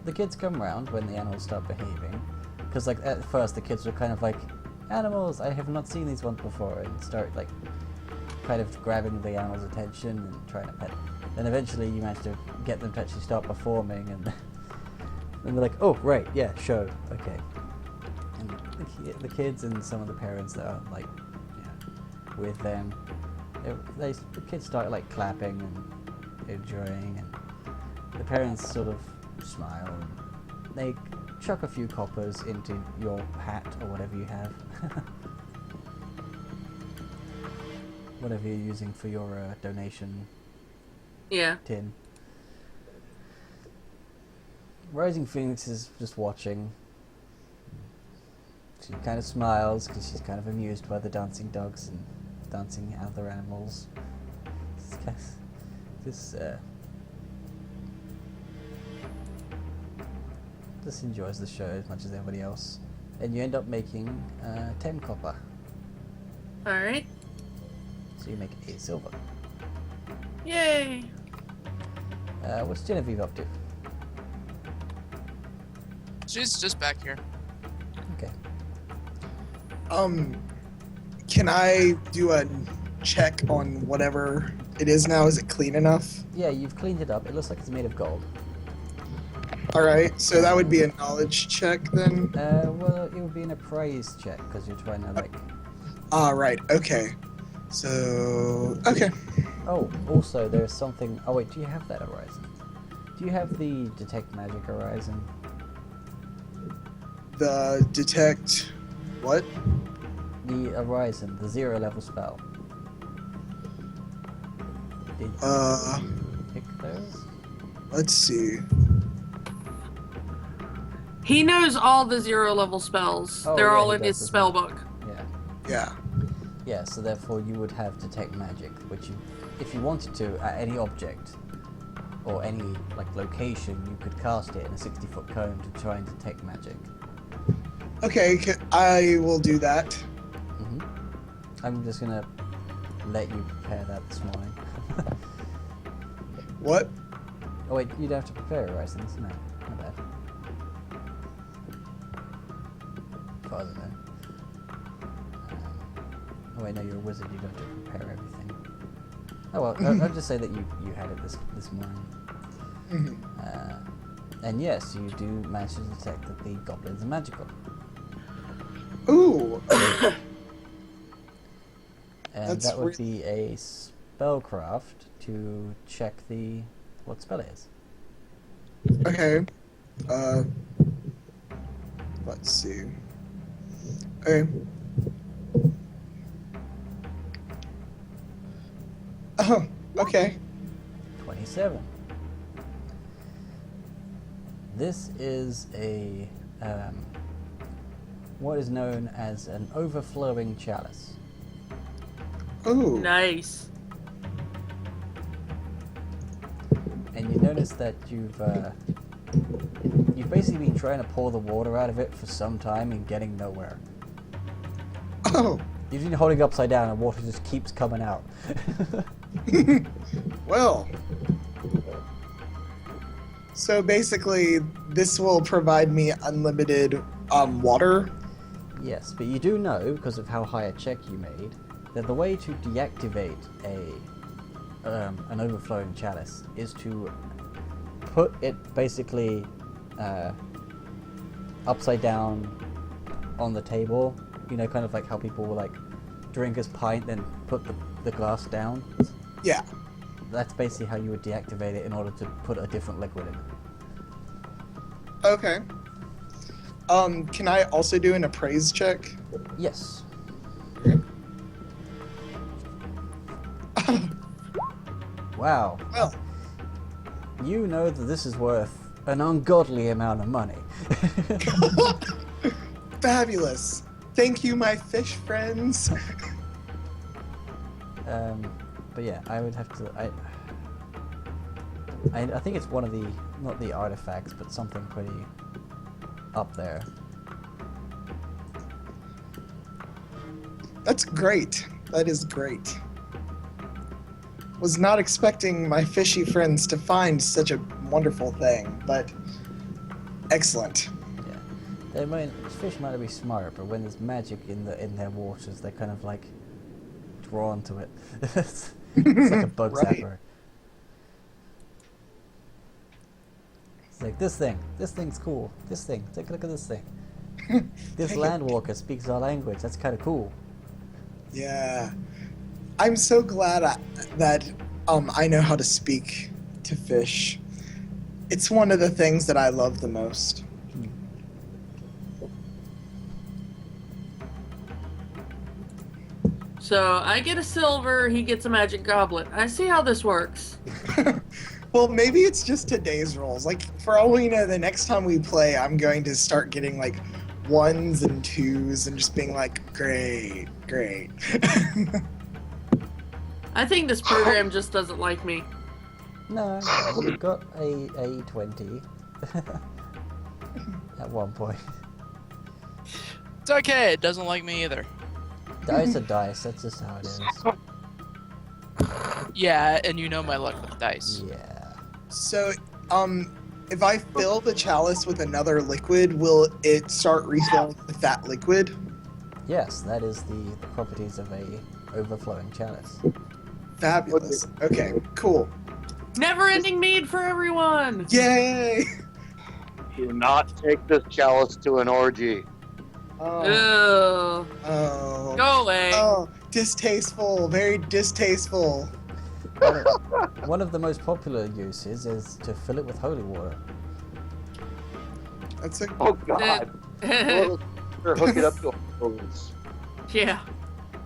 [SPEAKER 2] The kids come around when the animals start behaving, because like at first the kids were kind of like, animals, I have not seen these ones before, and start like kind of grabbing the animal's attention and trying to pet. Then eventually you manage to get them to actually start performing, and then they're like, oh right, yeah, show, okay. And the kids and some of the parents that are like, with them, the kids start like clapping and enjoying, and the parents sort of smile and they chuck a few coppers into your hat or whatever you have. Whatever you're using for your donation tin. Rising Phoenix is just watching. She kind of smiles because she's kind of amused by the dancing dogs and dancing other animals. Just enjoys the show as much as everybody else. And you end up making 10 copper.
[SPEAKER 3] Alright.
[SPEAKER 2] So you make 8 silver.
[SPEAKER 3] Yay!
[SPEAKER 2] What's Genevieve up to?
[SPEAKER 4] She's just back here.
[SPEAKER 2] Okay.
[SPEAKER 5] Can I do a check on whatever it is now? Is it clean enough?
[SPEAKER 2] Yeah, you've cleaned it up. It looks like it's made of gold.
[SPEAKER 5] Alright, so that would be a knowledge check then?
[SPEAKER 2] Well, it would be an appraise check, because you're trying to, like...
[SPEAKER 5] Right, okay. So, okay.
[SPEAKER 2] Oh, also, there's something... Oh, wait, do you have that horizon? Do you have the Detect Magic horizon?
[SPEAKER 5] The detect... what?
[SPEAKER 2] The horizon, the 0 level spell. Did you pick those?
[SPEAKER 5] Let's see.
[SPEAKER 3] He knows all the 0 level spells.
[SPEAKER 2] Oh,
[SPEAKER 3] They're
[SPEAKER 2] yeah,
[SPEAKER 3] all
[SPEAKER 2] he
[SPEAKER 3] in
[SPEAKER 2] does,
[SPEAKER 3] his
[SPEAKER 2] doesn't
[SPEAKER 3] spell
[SPEAKER 2] he?
[SPEAKER 3] book.
[SPEAKER 2] Yeah.
[SPEAKER 5] Yeah.
[SPEAKER 2] Yeah, so therefore you would have Detect Magic, which you, if you wanted to, at any object, or any, like, location, you could cast it in a 60-foot cone to try and detect magic.
[SPEAKER 5] Okay, I will do that.
[SPEAKER 2] Mm-hmm. I'm just gonna let you prepare that this morning.
[SPEAKER 5] What?
[SPEAKER 2] Oh wait, you'd have to prepare horizons. No, not bad. Farther then. Oh wait, no, you're a wizard. You don't have to prepare everything. Oh well, I'll just say that you had it this morning.
[SPEAKER 5] Mm-hmm.
[SPEAKER 2] And yes, you do manage to detect that the goblins are magical.
[SPEAKER 5] Ooh.
[SPEAKER 2] And
[SPEAKER 5] That's
[SPEAKER 2] that would be a spellcraft to check what spell it is.
[SPEAKER 5] Okay. Let's see. Okay. Oh, okay.
[SPEAKER 2] 27. This is a what is known as an overflowing chalice.
[SPEAKER 5] Ooh.
[SPEAKER 3] Nice.
[SPEAKER 2] And you notice that you've basically been trying to pour the water out of it for some time and getting nowhere.
[SPEAKER 5] Oh.
[SPEAKER 2] You've been holding it upside down and water just keeps coming out.
[SPEAKER 5] Well. So basically, this will provide me unlimited water.
[SPEAKER 2] Yes, but you do know, because of how high a check you made, that the way to deactivate an overflowing chalice is to put it basically upside down on the table. You know, kind of like how people will like drink his pint, then put the glass down.
[SPEAKER 5] Yeah.
[SPEAKER 2] That's basically how you would deactivate it in order to put a different liquid in it.
[SPEAKER 5] Okay. Can I also do an appraise check?
[SPEAKER 2] Yes. Wow.
[SPEAKER 5] Well,
[SPEAKER 2] You know that this is worth an ungodly amount of money.
[SPEAKER 5] fabulous. Thank you, my fish friends.
[SPEAKER 2] But yeah, I would have to. I think it's one of the, not the artifacts, but something pretty up there.
[SPEAKER 5] That's great. That is great. Was not expecting my fishy friends to find such a wonderful thing, but excellent.
[SPEAKER 2] Yeah, fish might be smart, but when there's magic in their waters, they're kind of like drawn to it. It's like a bug
[SPEAKER 5] Right.
[SPEAKER 2] zapper. It's like this thing's cool. This thing, take a look at this thing. This landwalker speaks our language. That's kind of cool.
[SPEAKER 5] Yeah. I'm so glad that I know how to speak to fish. It's one of the things that I love the most.
[SPEAKER 3] So I get a silver, he gets a magic goblet. I see how this works.
[SPEAKER 5] Well, maybe it's just today's rolls. Like, for all we know, the next time we play, I'm going to start getting, like, 1s and 2s and just being like, great, great.
[SPEAKER 3] I think this program just doesn't like me.
[SPEAKER 2] No, we got a 20 at one point.
[SPEAKER 4] It's okay. It doesn't like me either.
[SPEAKER 2] Dice are dice. That's just how it is.
[SPEAKER 4] Yeah, and you know my luck with dice.
[SPEAKER 2] Yeah.
[SPEAKER 5] So, if I fill the chalice with another liquid, will it start refilling with that liquid?
[SPEAKER 2] Yes, that is the properties of a overflowing chalice.
[SPEAKER 5] Fabulous. Okay, cool.
[SPEAKER 3] Never-ending mead for everyone!
[SPEAKER 5] Yay!
[SPEAKER 1] Do not take this chalice to an orgy.
[SPEAKER 5] Oh,
[SPEAKER 3] Ugh.
[SPEAKER 5] oh,
[SPEAKER 3] Go away.
[SPEAKER 5] oh, distasteful. Very distasteful.
[SPEAKER 2] One of the most popular uses is to fill it with holy water.
[SPEAKER 5] That's a
[SPEAKER 1] Oh God! Or hook it up to a hose.
[SPEAKER 3] Yeah.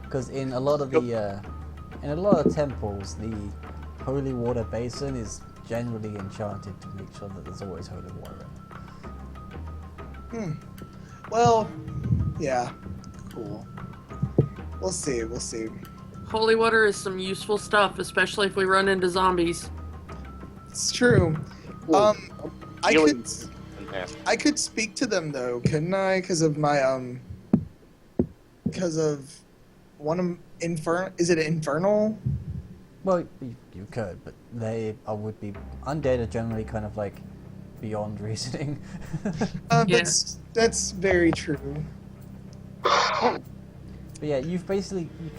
[SPEAKER 2] Because in a lot of the in a lot of temples, the holy water basin is generally enchanted to make sure that there's always holy water in it.
[SPEAKER 5] Well, yeah, cool. We'll see. We'll see.
[SPEAKER 3] Holy water is some useful stuff, especially if we run into zombies.
[SPEAKER 5] It's true.
[SPEAKER 1] Cool.
[SPEAKER 5] I
[SPEAKER 1] Healing
[SPEAKER 5] could
[SPEAKER 1] in there.
[SPEAKER 5] I could speak to them though, couldn't I? Because of my because of one of Is it infernal?
[SPEAKER 2] Well, you could, but they would be undead are generally kind of like beyond reasoning.
[SPEAKER 3] Yeah.
[SPEAKER 5] That's very true.
[SPEAKER 2] But yeah, you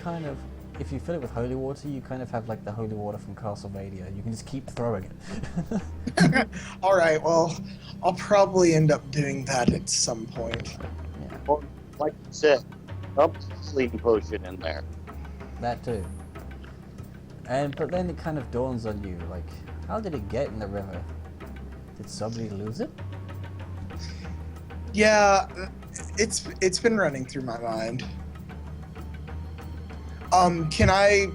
[SPEAKER 2] kind of, if you fill it with holy water, you kind of have like the holy water from Castlevania. You can just keep throwing it.
[SPEAKER 5] All right. Well, I'll probably end up doing that at some point.
[SPEAKER 2] Yeah,
[SPEAKER 1] Or, like you said, dump the sleeping potion in there.
[SPEAKER 2] that too. But then it kind of dawns on you, like, how did it get in the river? Did somebody lose it?
[SPEAKER 5] Yeah, it's been running through my mind. Can I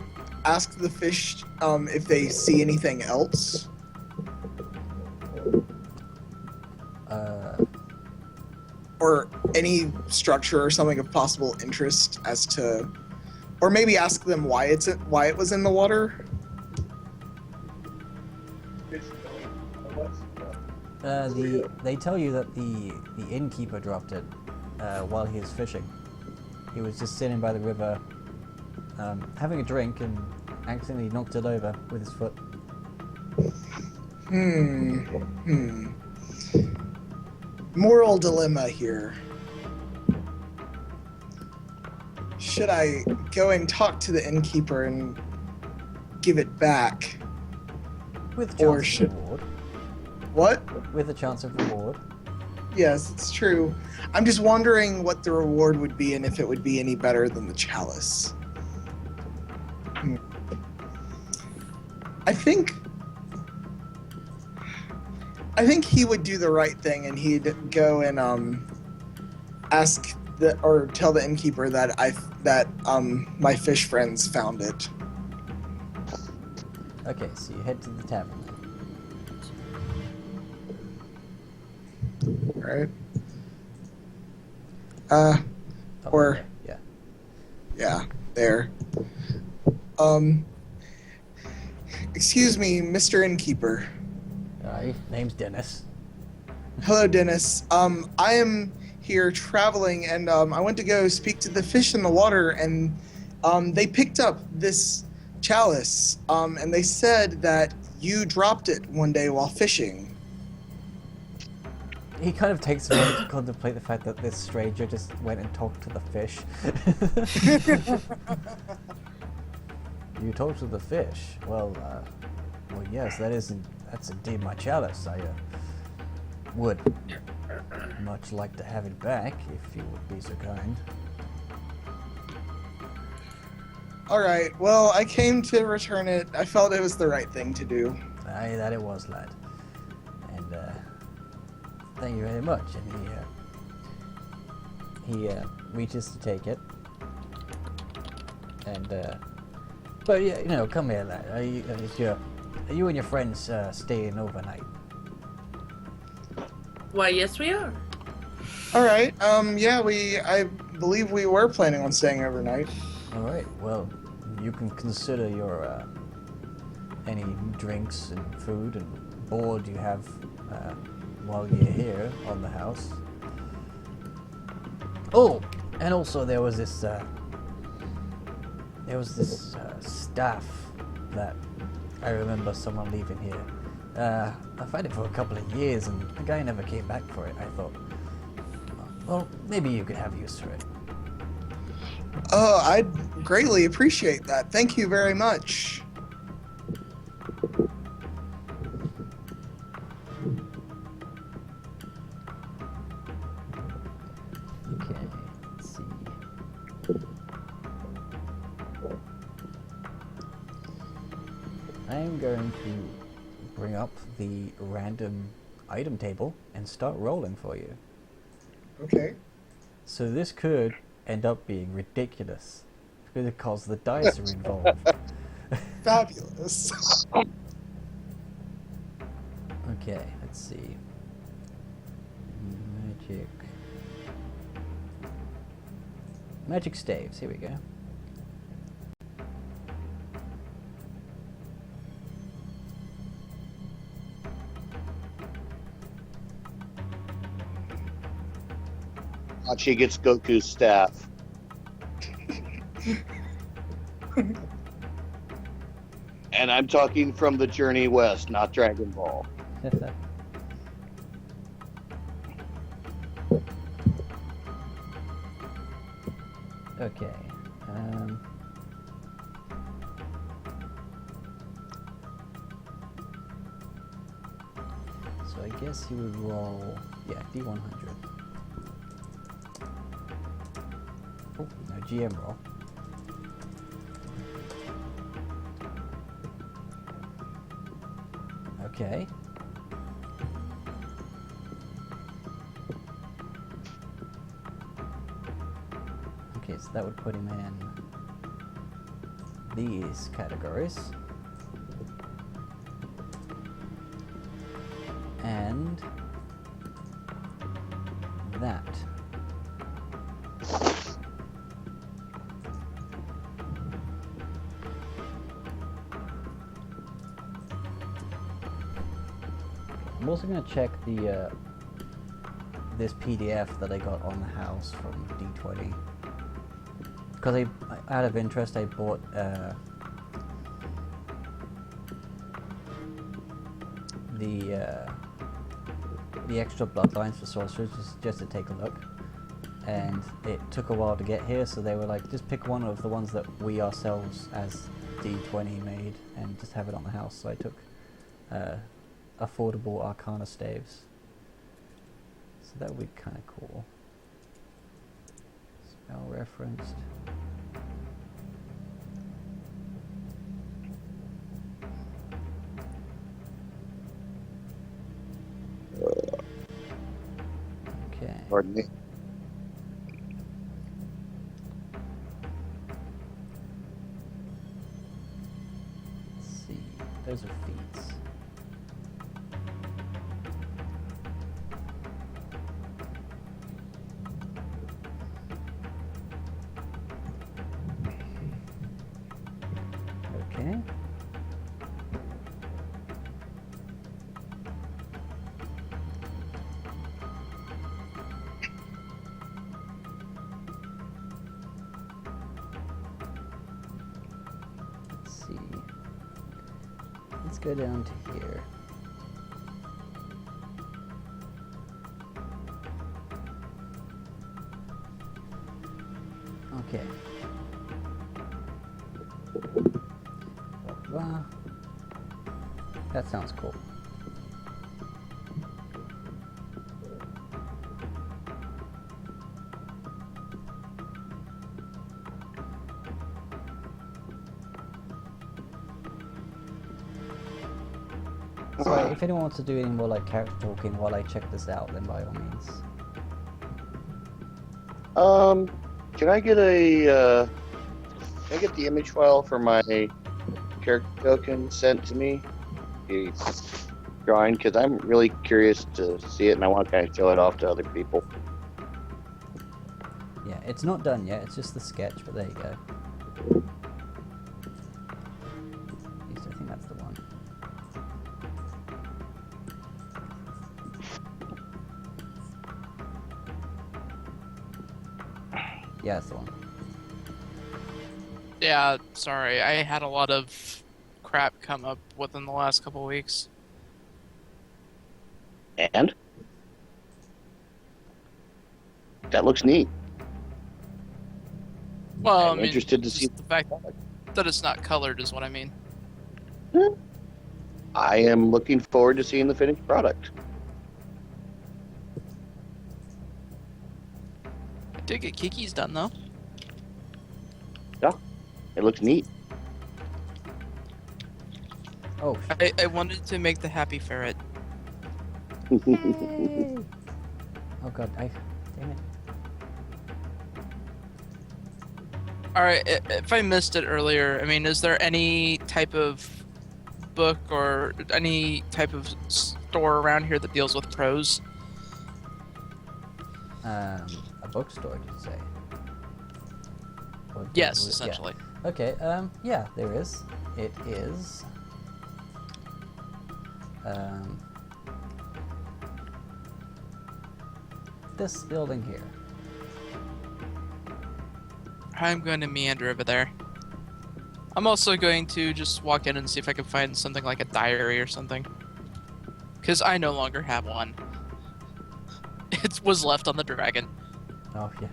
[SPEAKER 5] ask the fish if they see anything else? Or any structure or something of possible interest as to, or maybe ask them why it was in the water?
[SPEAKER 2] They tell you that the innkeeper dropped it while he was fishing. He was just sitting by the river, having a drink, and accidentally knocked it over with his foot.
[SPEAKER 5] Moral dilemma here. Should I go and talk to the innkeeper and give it back?
[SPEAKER 2] With
[SPEAKER 5] Or
[SPEAKER 2] just
[SPEAKER 5] should-
[SPEAKER 2] reward.
[SPEAKER 5] What?
[SPEAKER 2] With a chance of reward.
[SPEAKER 5] Yes, it's true. I'm just wondering what the reward would be and if it would be any better than the chalice. I think he would do the right thing and he'd go and ask or tell the innkeeper that my fish friends found it.
[SPEAKER 2] Okay, so you head to the tavern.
[SPEAKER 5] Right?
[SPEAKER 2] Oh,
[SPEAKER 5] Or
[SPEAKER 2] yeah.
[SPEAKER 5] yeah, there. Excuse me, Mr. Innkeeper.
[SPEAKER 2] Aye, name's Dennis.
[SPEAKER 5] Hello, Dennis. I am here traveling, and I went to go speak to the fish in the water, and they picked up this chalice, and they said that you dropped it one day while fishing.
[SPEAKER 2] He kind of takes a moment to contemplate the fact that this stranger just went and talked to the fish. You talked to the fish? Well, yes, that's indeed my chalice. I would much like to have it back, if you would be so kind.
[SPEAKER 5] Alright, well, I came to return it. I felt it was the right thing to do.
[SPEAKER 2] Aye, that it was, lad. And, thank you very much. And he reaches to take it. And, but yeah, come here, lad. Are you and your friends staying overnight?
[SPEAKER 3] Why, yes, we are.
[SPEAKER 5] Alright, yeah, I believe we were planning on staying overnight.
[SPEAKER 2] All right. Well, you can consider your any drinks and food and board you have while you're here on the house. Oh, and also there was this staff that I remember someone leaving here. I've had it for a couple of years, and the guy never came back for it. I thought, well, maybe you could have use for it.
[SPEAKER 5] Oh, I'd greatly appreciate that. Thank you very much.
[SPEAKER 2] Okay, let's see. I'm going to bring up the random item table and start rolling for you.
[SPEAKER 5] Okay.
[SPEAKER 2] So this could end up being ridiculous because the dice are involved.
[SPEAKER 5] Fabulous.
[SPEAKER 2] Okay, let's see. Magic staves, here we go.
[SPEAKER 1] She gets Goku's staff. And I'm talking from the Journey West, not Dragonfall.
[SPEAKER 2] Okay. So I guess you would roll, yeah, D100. Oh, no, GM roll. Okay. Okay, so that would put him in these categories. And that. I'm also going to check the this PDF that I got on the house from D20, because out of interest I bought the extra bloodlines for sorcerers just to take a look, and it took a while to get here, so they were like, just pick one of the ones that we ourselves as D20 made and just have it on the house. So I took affordable Arcana staves. So that would be kind of cool. Spell referenced. Okay.
[SPEAKER 1] Pardon me.
[SPEAKER 2] Let's see. Those are feats. Okay. Let's see. Let's go down to here. Okay. That sounds cool. So if anyone wants to do any more like character talking while I check this out, then by all means.
[SPEAKER 1] Can I get the image file for my character token sent to me? The drawing, because I'm really curious to see it and I want to kind of show it off to other people.
[SPEAKER 2] Yeah, it's not done yet, it's just the sketch, but there you go. At least I think that's the one. Yeah, that's the one.
[SPEAKER 4] Yeah, sorry. I had a lot of crap come up within the last couple of weeks.
[SPEAKER 1] And? That looks neat.
[SPEAKER 4] Well,
[SPEAKER 1] I'm interested to see
[SPEAKER 4] the fact that it's not colored is what I mean.
[SPEAKER 1] I am looking forward to seeing the finished product.
[SPEAKER 4] I did get Kiki's done though.
[SPEAKER 1] Yeah, it looks neat.
[SPEAKER 2] Oh,
[SPEAKER 4] I wanted to make the happy ferret.
[SPEAKER 2] yay! Oh god, damn it.
[SPEAKER 4] Alright, if I missed it earlier, I mean, is there any type of book or any type of store around here that deals with prose?
[SPEAKER 2] A bookstore, did you say? Or
[SPEAKER 4] Yes,
[SPEAKER 2] yeah.
[SPEAKER 4] essentially.
[SPEAKER 2] Okay, yeah, there is. It is. This building here.
[SPEAKER 4] I'm going to meander over there. I'm also going to just walk in and see if I can find something like a diary or something. Because I no longer have one. It was left on the dragon.
[SPEAKER 2] Oh, yeah.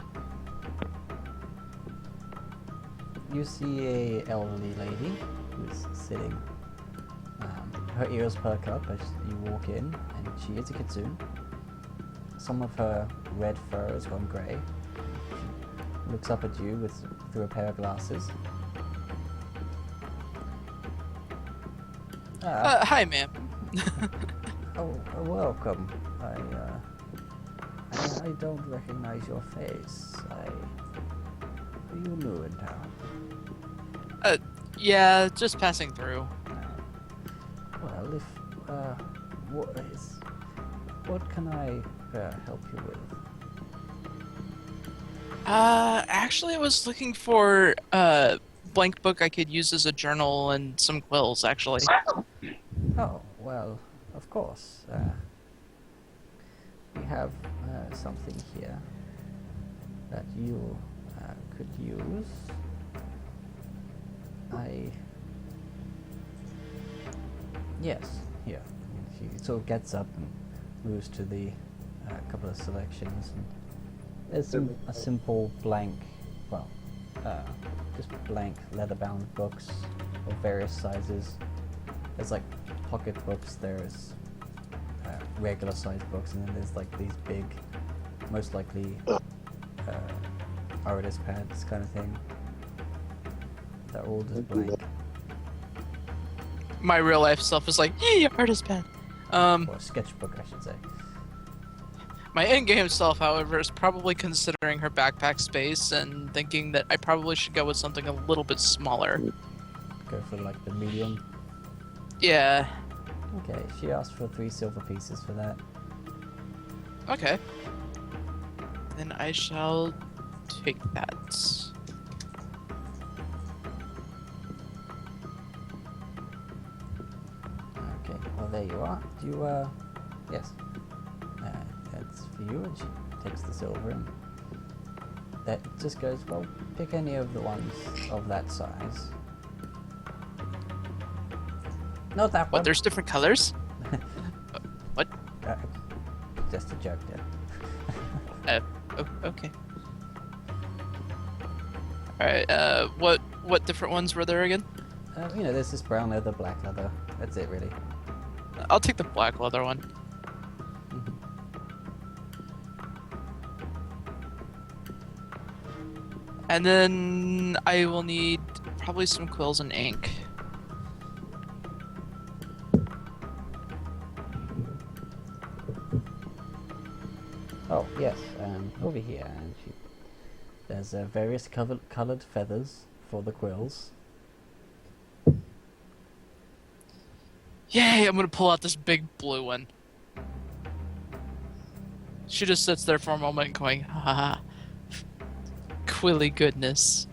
[SPEAKER 2] You see a elderly lady who's sitting. Her ears perk up as you walk in, and she is a kitsune. Some of her red fur has gone grey. She looks up at you through a pair of glasses.
[SPEAKER 4] Hi, ma'am.
[SPEAKER 2] Welcome. I don't recognize your face. Are you new in town?
[SPEAKER 4] Yeah, just passing through.
[SPEAKER 2] Well, what can I help you with?
[SPEAKER 4] Actually, I was looking for a blank book I could use as a journal and some quills, actually.
[SPEAKER 2] Oh, well, of course. We have something here that you could use. Yes, here. She sort of gets up and moves to the couple of selections. And there's a simple blank, well, just blank leather-bound books of various sizes. There's like pocket books, there's regular sized books, and then there's like these big, most likely artist pads kind of thing. They're all just blank.
[SPEAKER 4] My real life self is like, hey, artist pad.
[SPEAKER 2] Or a sketchbook, I should say.
[SPEAKER 4] My in-game self, however, is probably considering her backpack space and thinking that I probably should go with something a little bit smaller.
[SPEAKER 2] Go for like the medium.
[SPEAKER 4] Yeah.
[SPEAKER 2] Okay, she asked for 3 silver pieces for that.
[SPEAKER 4] Okay. Then I shall take that.
[SPEAKER 2] Okay, well there you are. Do you, yes. That's for you, and she takes the silver, and that just goes, well, pick any of the ones of that size. Not that one.
[SPEAKER 4] What, there's different colors? What?
[SPEAKER 2] Just a joke there.
[SPEAKER 4] Okay. Alright, what different ones were there again?
[SPEAKER 2] You know, there's this brown leather, black leather. That's it, really.
[SPEAKER 4] I'll take the black leather one. And then I will need probably some quills and ink.
[SPEAKER 2] Oh, yes, over here, and there's various coloured feathers for the quills.
[SPEAKER 4] Yay, I'm gonna pull out this big blue one. She just sits there for a moment going, haha, quilly goodness.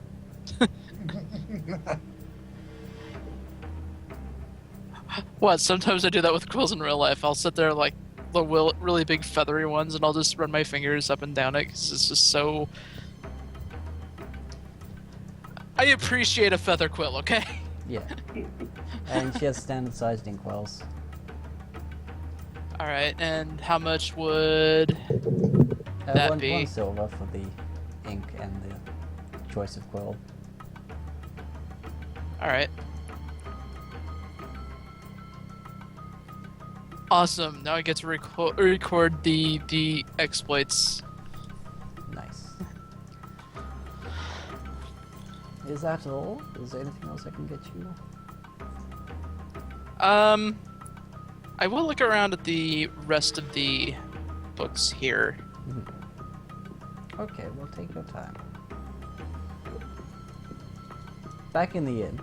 [SPEAKER 4] What, sometimes I do that with quills in real life. I'll sit there like the really big feathery ones and I'll just run my fingers up and down it because it's just so... I appreciate a feather quill, okay?
[SPEAKER 2] Yeah. And she has standard sized inkwells.
[SPEAKER 4] Alright, and how much would that be?
[SPEAKER 2] 1 silver for the ink and the choice of quill.
[SPEAKER 4] Alright. Awesome, now I get to record the exploits.
[SPEAKER 2] Nice. Is that all? Is there anything else I can get you?
[SPEAKER 4] I will look around at the rest of the books here.
[SPEAKER 2] Okay, well, take your time. Back in the inn,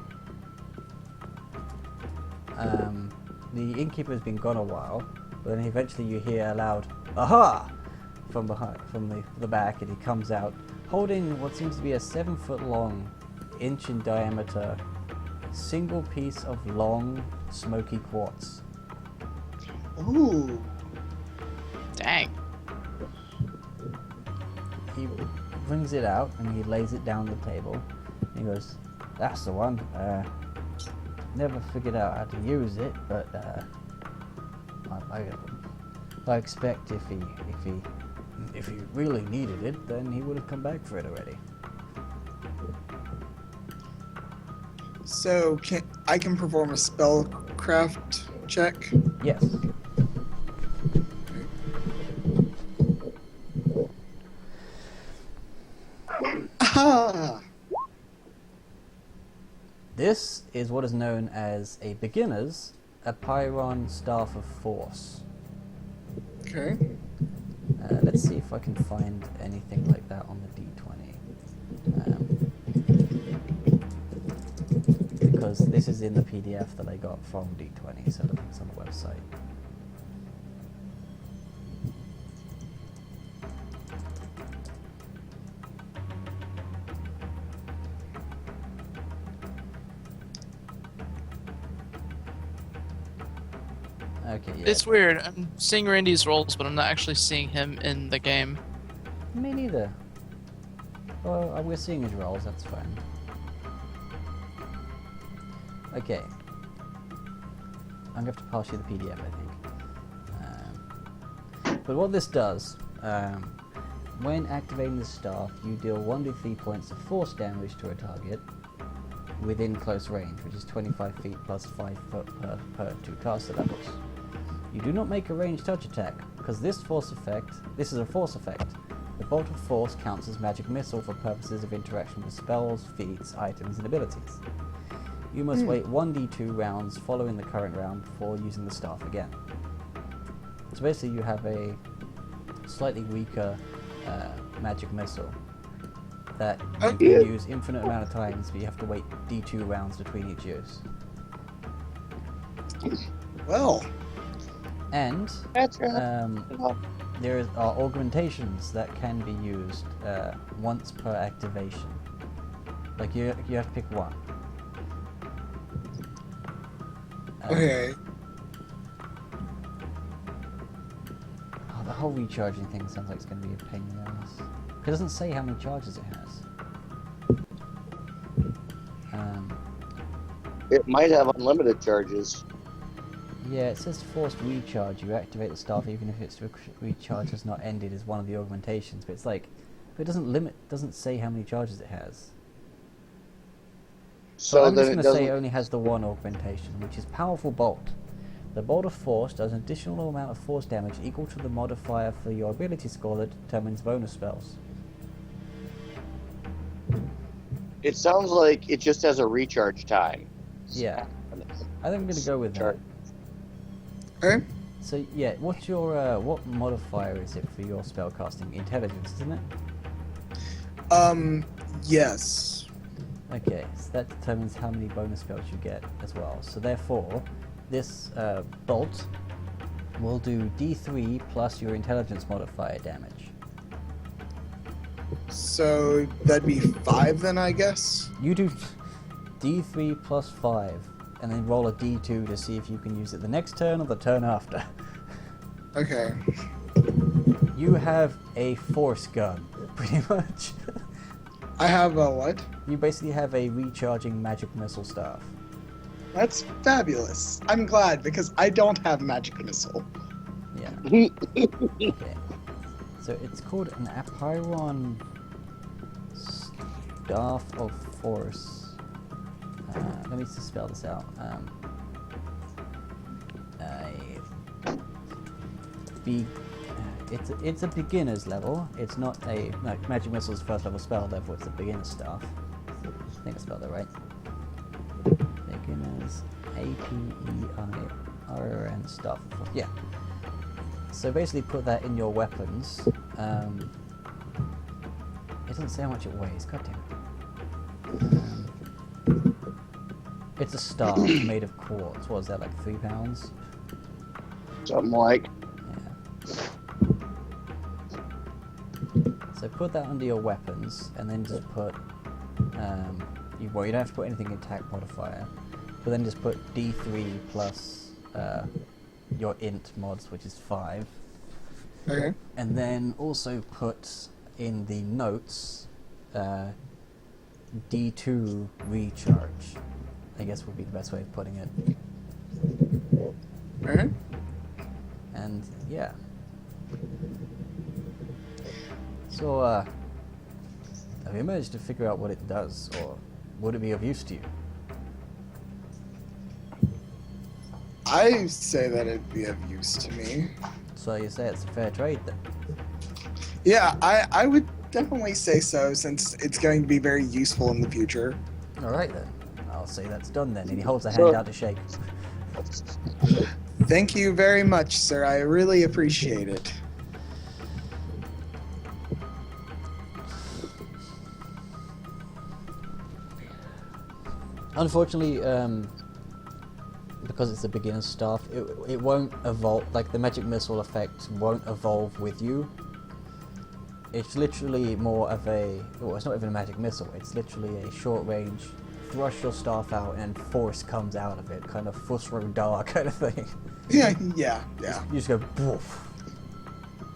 [SPEAKER 2] the innkeeper's been gone a while, but then eventually you hear a loud "Aha!" from behind, from the back, and he comes out holding what seems to be a 7-foot-long, inch in diameter, single piece of long, smoky quartz.
[SPEAKER 5] Ooh.
[SPEAKER 4] Dang.
[SPEAKER 2] He brings it out and he lays it down the table. He goes, "That's the one. Never figured out how to use it, but I expect if he really needed it, then he would have come back for it already."
[SPEAKER 5] So I can perform a spellcraft check?
[SPEAKER 2] Yes.
[SPEAKER 5] Ah!
[SPEAKER 2] This is what is known as a beginner's Apeiron Staff of Force.
[SPEAKER 5] Okay.
[SPEAKER 2] Let's see if I can find anything like that on the D20. Because this is in the PDF that I got from D20, so I don't think it's on the website. Okay, yeah.
[SPEAKER 4] It's weird. I'm seeing Randy's rolls, but I'm not actually seeing him in the game.
[SPEAKER 2] Me neither. Well, we're seeing his rolls, that's fine. Okay. I'm going to have to pass you the PDF, I think. But what this does, when activating the staff, you deal 1d3 points of force damage to a target within close range, which is 25 feet plus 5 foot per 2 caster levels. You do not make a ranged touch attack, because this is a force effect. The bolt of force counts as magic missile for purposes of interaction with spells, feats, items, and abilities. You must wait 1d2 rounds following the current round before using the staff again. So basically you have a slightly weaker magic missile that you can use infinite amount of times, but you have to wait d2 rounds between each use.
[SPEAKER 5] Well,
[SPEAKER 2] And
[SPEAKER 1] That's right.
[SPEAKER 2] there are augmentations that can be used once per activation. Like you have to pick one.
[SPEAKER 5] okay.
[SPEAKER 2] Oh, the whole recharging thing sounds like it's going to be a pain in the ass. It doesn't say how many charges it has.
[SPEAKER 1] It might have unlimited charges.
[SPEAKER 2] Yeah, it says forced recharge. You activate the staff even if its recharge has not ended as one of the augmentations. But it's like, it doesn't say how many charges it has. So I'm just going to say it only has the one augmentation, which is Powerful Bolt. The Bolt of Force does an additional amount of force damage equal to the modifier for your ability score that determines bonus spells.
[SPEAKER 1] It sounds like it just has a recharge time.
[SPEAKER 2] Yeah, I think I'm going to go with that.
[SPEAKER 5] Okay.
[SPEAKER 2] So yeah, what's your what modifier is it for your spellcasting? Intelligence, isn't it?
[SPEAKER 5] Yes.
[SPEAKER 2] Okay, so that determines how many bonus spells you get as well. So therefore, this bolt will do D3 plus your intelligence modifier damage.
[SPEAKER 5] So that'd be 5 then, I guess?
[SPEAKER 2] You do D3 plus 5, and then roll a D2 to see if you can use it the next turn or the turn after.
[SPEAKER 5] Okay.
[SPEAKER 2] You have a force gun, pretty much.
[SPEAKER 5] I have a what?
[SPEAKER 2] You basically have a recharging magic missile staff.
[SPEAKER 5] That's fabulous. I'm glad, because I don't have magic missile.
[SPEAKER 2] Yeah. Okay. So it's called an Apeiron Staff of Force. Let me just spell this out. It's a beginner's level. It's not a magic missile's first level spell. Therefore, it's a beginner's staff. I think I spelled that right. Beginners Apeiron Staff of Force. Yeah. So basically, put that in your weapons. It doesn't say how much it weighs. God damn it. It's a staff made of quartz. What is that, like 3 pounds?
[SPEAKER 1] Something like.
[SPEAKER 2] Yeah. So put that under your weapons, and then just put. You don't have to put anything in attack modifier, but then just put D3 plus your int mods, which is 5.
[SPEAKER 5] Okay.
[SPEAKER 2] And then also put in the notes D2 recharge. I guess would be the best way of putting it.
[SPEAKER 5] Alright.
[SPEAKER 2] And yeah. So have you managed to figure out what it does, or would it be of use to you?
[SPEAKER 5] I say that it'd be of use to me.
[SPEAKER 2] So you say it's a fair trade then?
[SPEAKER 5] Yeah, I would definitely say so, since it's going to be very useful in the future.
[SPEAKER 2] Alright then. I'll say that's done then. And he holds a hand out to shake.
[SPEAKER 5] Thank you very much, sir. I really appreciate it.
[SPEAKER 2] Unfortunately, because it's a beginner's staff, it won't evolve, like the magic missile effect won't evolve with you. It's literally more of a, well, it's not even a magic missile, it's literally a short range, thrust your staff out and force comes out of it, kind of Fusro-Da kind of thing.
[SPEAKER 5] Yeah.
[SPEAKER 2] You just go, woof.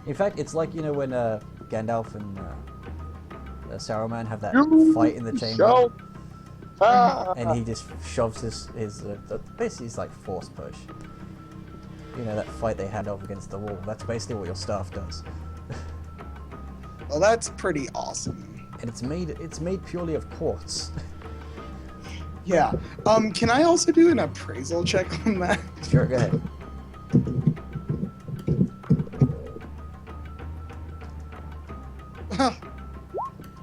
[SPEAKER 2] In fact, it's like, you know, when Gandalf and Saruman have that fight in the chamber. And he just shoves his basically it's like force push. You know, that fight they had over against the wall. That's basically what your staff does.
[SPEAKER 5] Well, that's pretty awesome.
[SPEAKER 2] And it's made purely of quartz.
[SPEAKER 5] Yeah. Can I also do an appraisal check on that?
[SPEAKER 2] Sure, go ahead.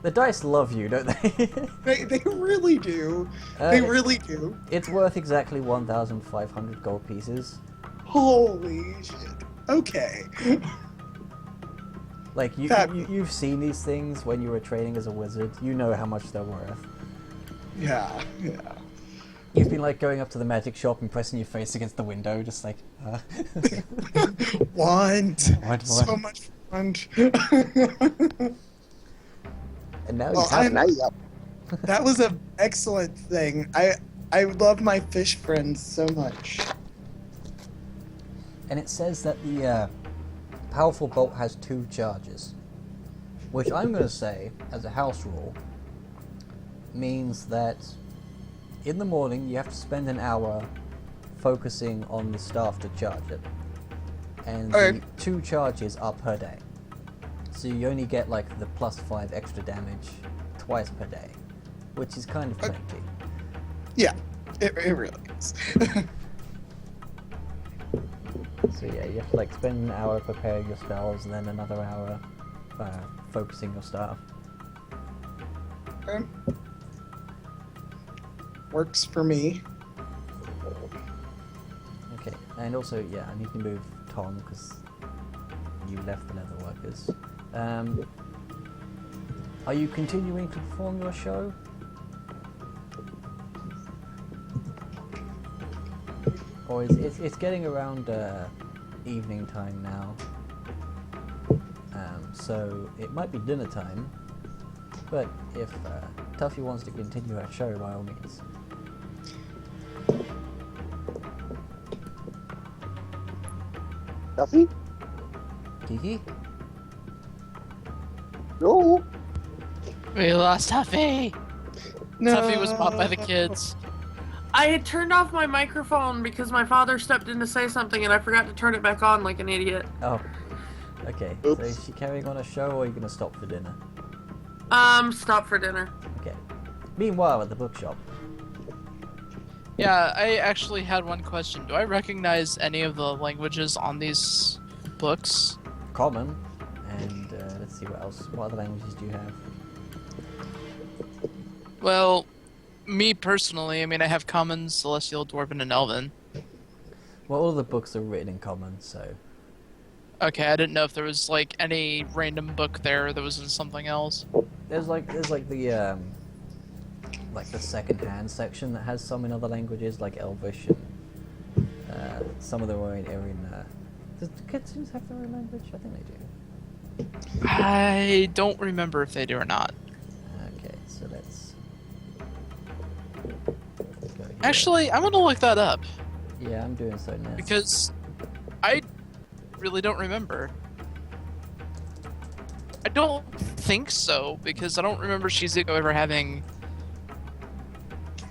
[SPEAKER 2] The dice love you, don't they?
[SPEAKER 5] They really do. They really do.
[SPEAKER 2] It's worth exactly 1,500 gold pieces.
[SPEAKER 5] Holy shit. Okay.
[SPEAKER 2] Like, you've seen these things when you were training as a wizard. You know how much they're worth.
[SPEAKER 5] Yeah.
[SPEAKER 2] You've been, like, going up to the magic shop and pressing your face against the window, just like,
[SPEAKER 5] Want. So
[SPEAKER 2] Want.
[SPEAKER 5] much want.
[SPEAKER 2] And now
[SPEAKER 5] Well,
[SPEAKER 2] you have
[SPEAKER 5] that was an excellent thing. I love my fish friends so much.
[SPEAKER 2] And it says that the powerful bolt has 2 charges, which I'm going to say, as a house rule, means that in the morning you have to spend an hour focusing on the staff to charge it, and
[SPEAKER 5] Okay.
[SPEAKER 2] the 2 charges are per day, so you only get like the +5 extra damage twice per day, which is kind of plenty.
[SPEAKER 5] Yeah, it really is.
[SPEAKER 2] So yeah, you have to like spend an hour preparing your spells and then another hour focusing your staff.
[SPEAKER 5] Okay. Works for me.
[SPEAKER 2] Okay, and also, yeah, I need to move Tom because you left the leather workers. Are you continuing to perform your show? Or is it's getting around evening time now, so it might be dinner time. But if Tuffy wants to continue her show, by all means.
[SPEAKER 1] Duffy?
[SPEAKER 2] Kiki?
[SPEAKER 1] No.
[SPEAKER 4] We lost Tuffy.
[SPEAKER 5] No.
[SPEAKER 4] Tuffy was bought by the kids.
[SPEAKER 3] I had turned off my microphone because my father stepped in to say something and I forgot to turn it back on like an idiot.
[SPEAKER 2] Oh. Okay,
[SPEAKER 1] Oops.
[SPEAKER 2] so is she carrying on a show or are you going to stop for dinner?
[SPEAKER 3] Stop for dinner.
[SPEAKER 2] Okay. Meanwhile, at the bookshop.
[SPEAKER 4] Yeah, I actually had one question. Do I recognize any of the languages on these books?
[SPEAKER 2] Common. And let's see what else. What other languages do you have?
[SPEAKER 4] Well, me personally, I mean, I have Common, Celestial, Dwarven, and Elven.
[SPEAKER 2] Well, all the books are written in common, so...
[SPEAKER 4] Okay, I didn't know if there was like any random book there that was in something else.
[SPEAKER 2] There's like the second-hand section that has some in other languages, like Elvish, and some of them are in does the Kitsunes have their own language? I think they do.
[SPEAKER 4] I don't remember if they do or not.
[SPEAKER 2] Okay, so let's go here.
[SPEAKER 4] Actually, I'm gonna look that up
[SPEAKER 2] Yeah, I'm doing so now.
[SPEAKER 4] because I really don't remember. I don't think so because I don't remember Shizuko ever having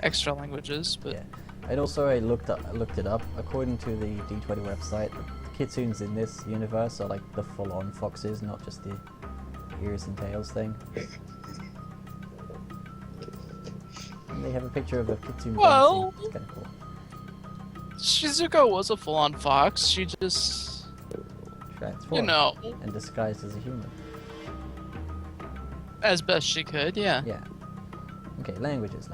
[SPEAKER 4] extra languages. But
[SPEAKER 2] Yeah, and also I looked it up. According to the D20 website, the Kitsunes in this universe are like the full-on foxes, not just the ears and tails thing. And they have a picture of a Kitsune
[SPEAKER 4] Well-
[SPEAKER 2] dancing. It's kind of cool.
[SPEAKER 4] Shizuko was a full-on fox. She just,
[SPEAKER 2] Transformed
[SPEAKER 4] you know,
[SPEAKER 2] and disguised as a human.
[SPEAKER 4] as best she could. Yeah.
[SPEAKER 2] Yeah. Okay, languages.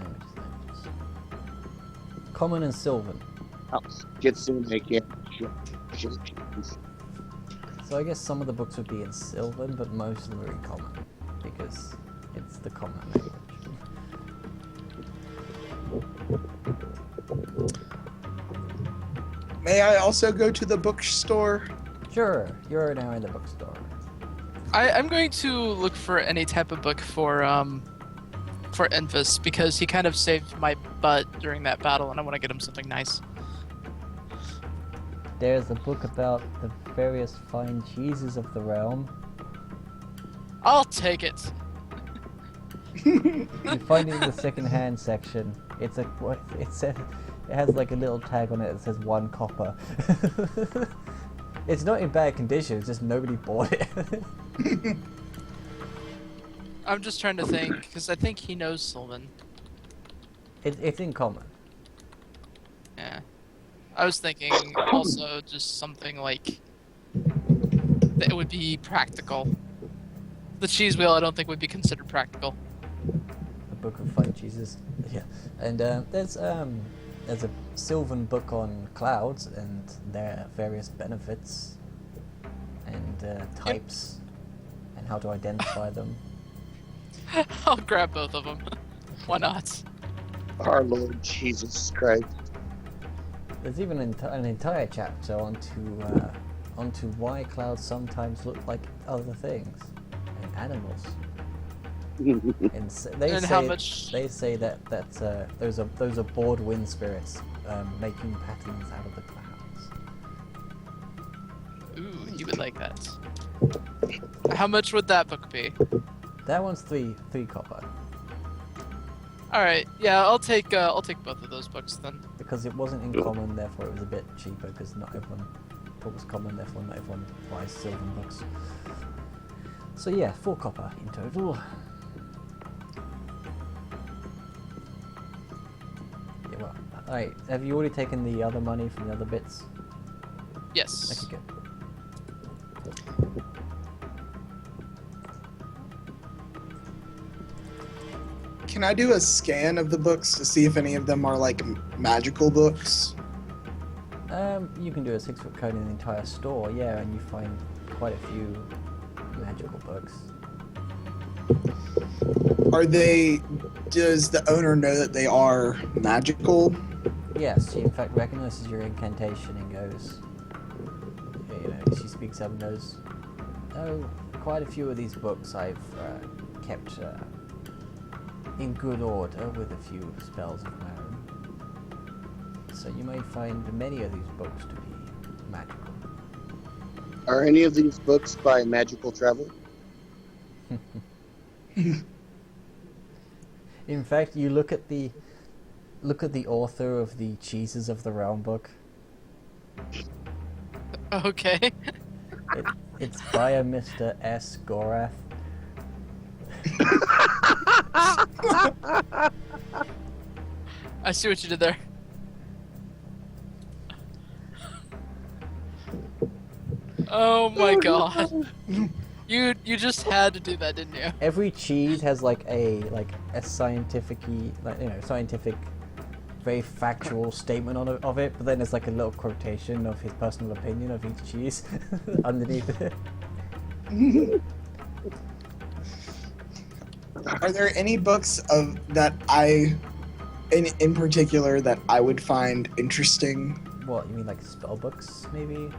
[SPEAKER 2] Common and Sylvan.
[SPEAKER 1] Kitsune can't.
[SPEAKER 2] So I guess some of the books would be in Sylvan, but most of them are in Common, because it's the common language.
[SPEAKER 5] May I also go to the bookstore?
[SPEAKER 2] Sure, you're now in the bookstore.
[SPEAKER 4] I'm going to look for any type of book for Enfys because he kind of saved my butt during that battle, and I want to get him something nice.
[SPEAKER 2] There's a book about the various fine cheeses of the realm.
[SPEAKER 4] I'll take it.
[SPEAKER 2] You find it in the second-hand section. It has like a little tag on it that says 1 copper. It's not in bad condition. It's just nobody bought it.
[SPEAKER 4] I'm just trying to think because I think he knows Sylvan.
[SPEAKER 2] It's in common.
[SPEAKER 4] Yeah. I was thinking also just something like that would be practical. The cheese wheel I don't think would be considered practical.
[SPEAKER 2] A book of fun cheeses. Yeah, and there's a Sylvan book on clouds and their various benefits and types and how to identify them.
[SPEAKER 4] I'll grab both of them. Why not?
[SPEAKER 1] Our Lord Jesus Christ.
[SPEAKER 2] There's even an entire chapter onto why clouds sometimes look like other things and animals. And they say that those are bored wind spirits making patterns out of the clouds.
[SPEAKER 4] Ooh, you would like that. How much would that book be?
[SPEAKER 2] That one's three copper.
[SPEAKER 4] All right, yeah, I'll take both of those books then.
[SPEAKER 2] Because it wasn't in common, therefore it was a bit cheaper. Because not everyone thought it was common, therefore not everyone buys Sylvan books. So yeah, 4 copper in total. Yeah, well, alright. Have you already taken the other money from the other bits?
[SPEAKER 4] Yes.
[SPEAKER 2] Okay, good.
[SPEAKER 5] Can I do a scan of the books to see if any of them are like magical books?
[SPEAKER 2] You can do a 6-foot cone in the entire store, yeah, and you find quite a few magical books.
[SPEAKER 5] Are they? Does the owner know that they are magical?
[SPEAKER 2] Yes, she in fact recognizes your incantation and goes, you know, she speaks up and goes, oh, quite a few of these books I've kept in good order with a few spells of my own. So you may find many of these books to be magical.
[SPEAKER 1] Are any of these books by magical travel?
[SPEAKER 2] In fact, you look at the author of the Cheeses of the Realm book.
[SPEAKER 4] Okay.
[SPEAKER 2] It's by a Mr. S. Gorath.
[SPEAKER 4] I see what you did there. Oh my god. You just had to do that, didn't you?
[SPEAKER 2] Every cheese has like a scientific, very factual statement of it, but then there's like a little quotation of his personal opinion of each cheese underneath it.
[SPEAKER 5] Are there any books in particular that I would find interesting?
[SPEAKER 2] What, you mean like spell books, maybe?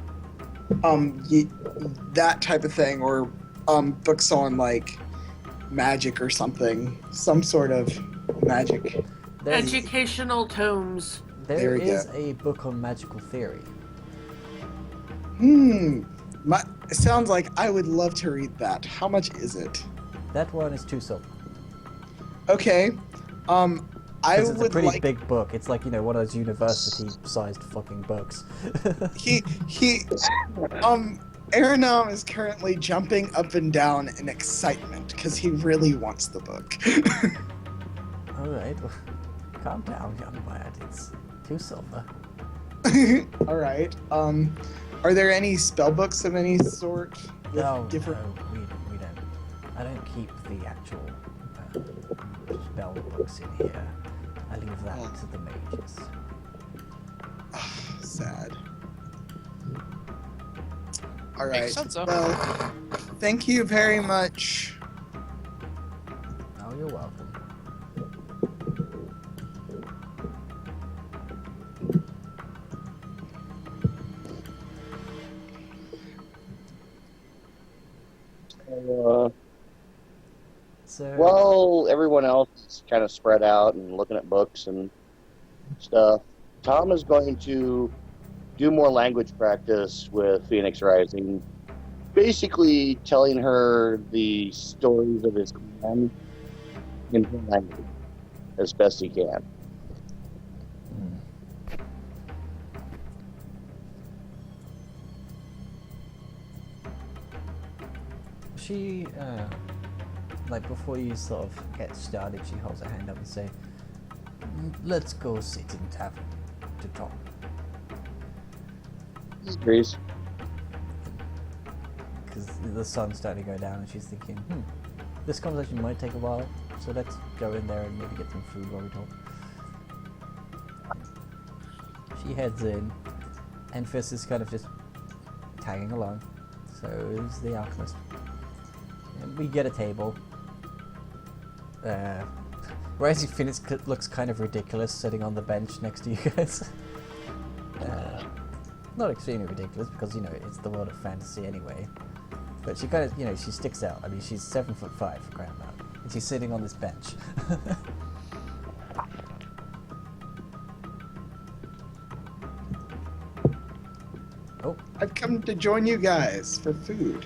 [SPEAKER 5] That type of thing, or books on like magic or something, some sort of magic.
[SPEAKER 3] Educational tomes.
[SPEAKER 2] There is a book on magical theory.
[SPEAKER 5] It sounds like I would love to read that. How much is it?
[SPEAKER 2] That one is 2 silver.
[SPEAKER 5] Okay.
[SPEAKER 2] It's a pretty big book. It's like, you know, one of those university-sized fucking books.
[SPEAKER 5] Aranam is currently jumping up and down in excitement because he really wants the book.
[SPEAKER 2] Alright, well, calm down, young lad. It's 2 silver.
[SPEAKER 5] Alright. Are there any spell books of any sort?
[SPEAKER 2] No, we don't. I don't keep the actual spell books in here. I leave that to the mages.
[SPEAKER 5] Sad. All right.
[SPEAKER 4] Makes sense, though.
[SPEAKER 5] Well, thank you very much.
[SPEAKER 2] Oh, you're welcome.
[SPEAKER 1] While everyone else is kind of spread out and looking at books and stuff, Tom is going to do more language practice with Phoenix Rising, basically telling her the stories of his clan in her language as best he can.
[SPEAKER 2] She, like before you sort of get started, she holds her hand up and say, let's go sit in tavern to talk.
[SPEAKER 1] Agrees.
[SPEAKER 2] because the sun's starting to go down, and she's thinking, this conversation might take a while, so let's go in there and maybe get some food while we talk. She heads in, and Fist is kind of just tagging along. So is the alchemist. And we get a table. Rising Phoenix looks kind of ridiculous sitting on the bench next to you guys. Not extremely ridiculous because, you know, it's the world of fantasy anyway. But she kind of, you know, she sticks out. I mean, she's 7'5" for crying out loud. And she's sitting on this bench. Oh.
[SPEAKER 5] I've come to join you guys for food.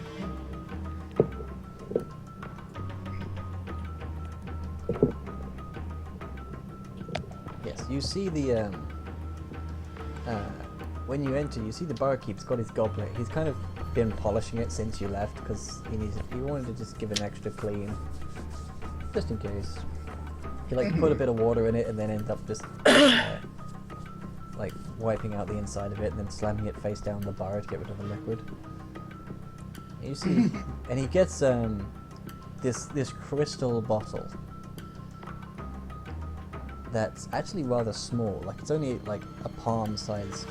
[SPEAKER 2] Yes, you see the, when you enter, you see the barkeep's got his goblet. He's kind of been polishing it since you left because he wanted to just give an extra clean, just in case. He like put a bit of water in it and then ended up just like wiping out the inside of it and then slamming it face down the bar to get rid of the liquid. And you see, and he gets this crystal bottle that's actually rather small. Like it's only like a palm-sized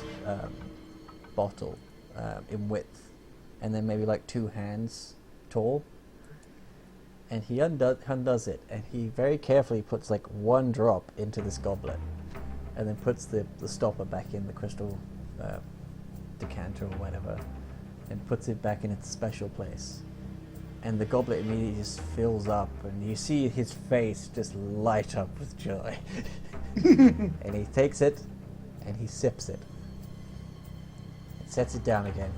[SPEAKER 2] bottle in width, and then maybe like 2 hands tall. And he undoes it, and he very carefully puts like 1 drop into this goblet, and then puts the stopper back in the crystal decanter or whatever, and puts it back in its special place. And the goblet immediately just fills up, and you see his face just light up with joy. And he takes it, and he sips it. And sets it down again.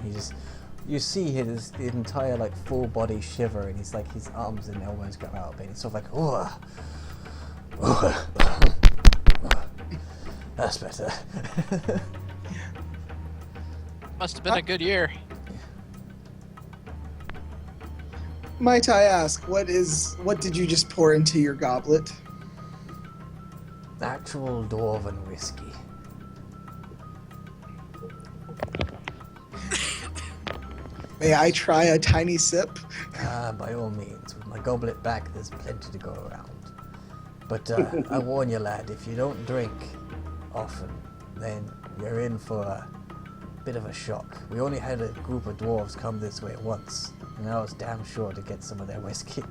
[SPEAKER 2] You see his entire like full body shiver, and he's like his arms and elbows go out, and he's sort of like, that's better.
[SPEAKER 4] Must have been a good year.
[SPEAKER 5] Might I ask, what did you just pour into your goblet?
[SPEAKER 2] Actual dwarven whiskey.
[SPEAKER 5] May I try a tiny sip?
[SPEAKER 2] By all means. With my goblet back, there's plenty to go around. But I warn you, lad, if you don't drink often, then you're in for a bit of a shock. We only had a group of dwarves come this way once, and I was damn sure to get some of their whiskey.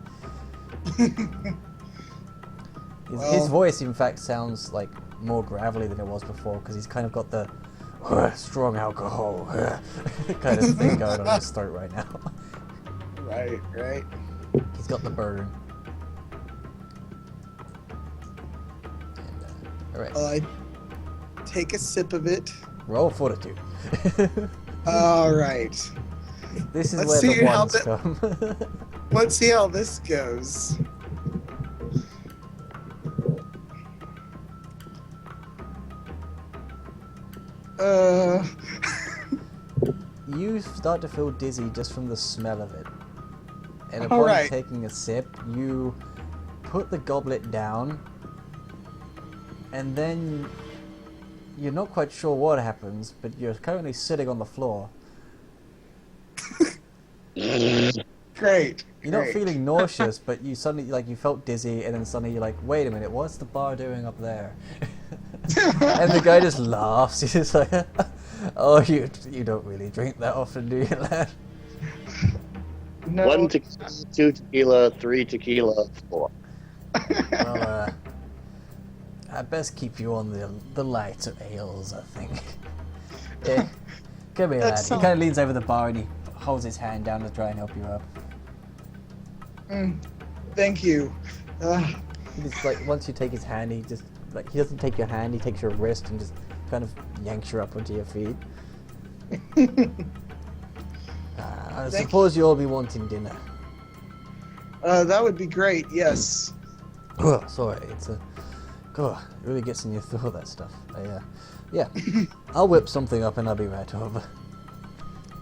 [SPEAKER 2] His voice, in fact, sounds like more gravelly than it was before, because he's kind of got the strong alcohol kind of thing going on his throat right now.
[SPEAKER 5] Right.
[SPEAKER 2] He's got the burn. And, alright.
[SPEAKER 5] Well, I take a sip of it.
[SPEAKER 2] Roll fortitude.
[SPEAKER 5] All right.
[SPEAKER 2] This is
[SPEAKER 5] Let's
[SPEAKER 2] where
[SPEAKER 5] see
[SPEAKER 2] the
[SPEAKER 5] how
[SPEAKER 2] ones come.
[SPEAKER 5] Let's see how this goes.
[SPEAKER 2] You start to feel dizzy just from the smell of it. And upon taking a sip, you put the goblet down, and then you're not quite sure what happens, but you're currently sitting on the floor.
[SPEAKER 5] Great.
[SPEAKER 2] You're not feeling nauseous, but you suddenly, like, you felt dizzy, and then suddenly you're like, wait a minute, what's the bar doing up there? And the guy just laughs. He's just like, oh, you don't really drink that often, do you, lad?
[SPEAKER 5] No.
[SPEAKER 1] 1 tequila, 2 tequila, 3 tequila, 4.
[SPEAKER 2] Well, I best keep you on the lighter ales, I think. Yeah. Come here, lad. He kind of leans over the bar and he holds his hand down to try and help you up.
[SPEAKER 5] Thank you.
[SPEAKER 2] He just, like, once you take his hand, he just, like, he doesn't take your hand, he takes your wrist and just kind of yanks you up onto your feet. I suppose you'll be wanting dinner.
[SPEAKER 5] That would be great, yes.
[SPEAKER 2] Oh, sorry, it's a... God, it really gets in your throat, that stuff. Yeah. I'll whip something up and I'll be right over.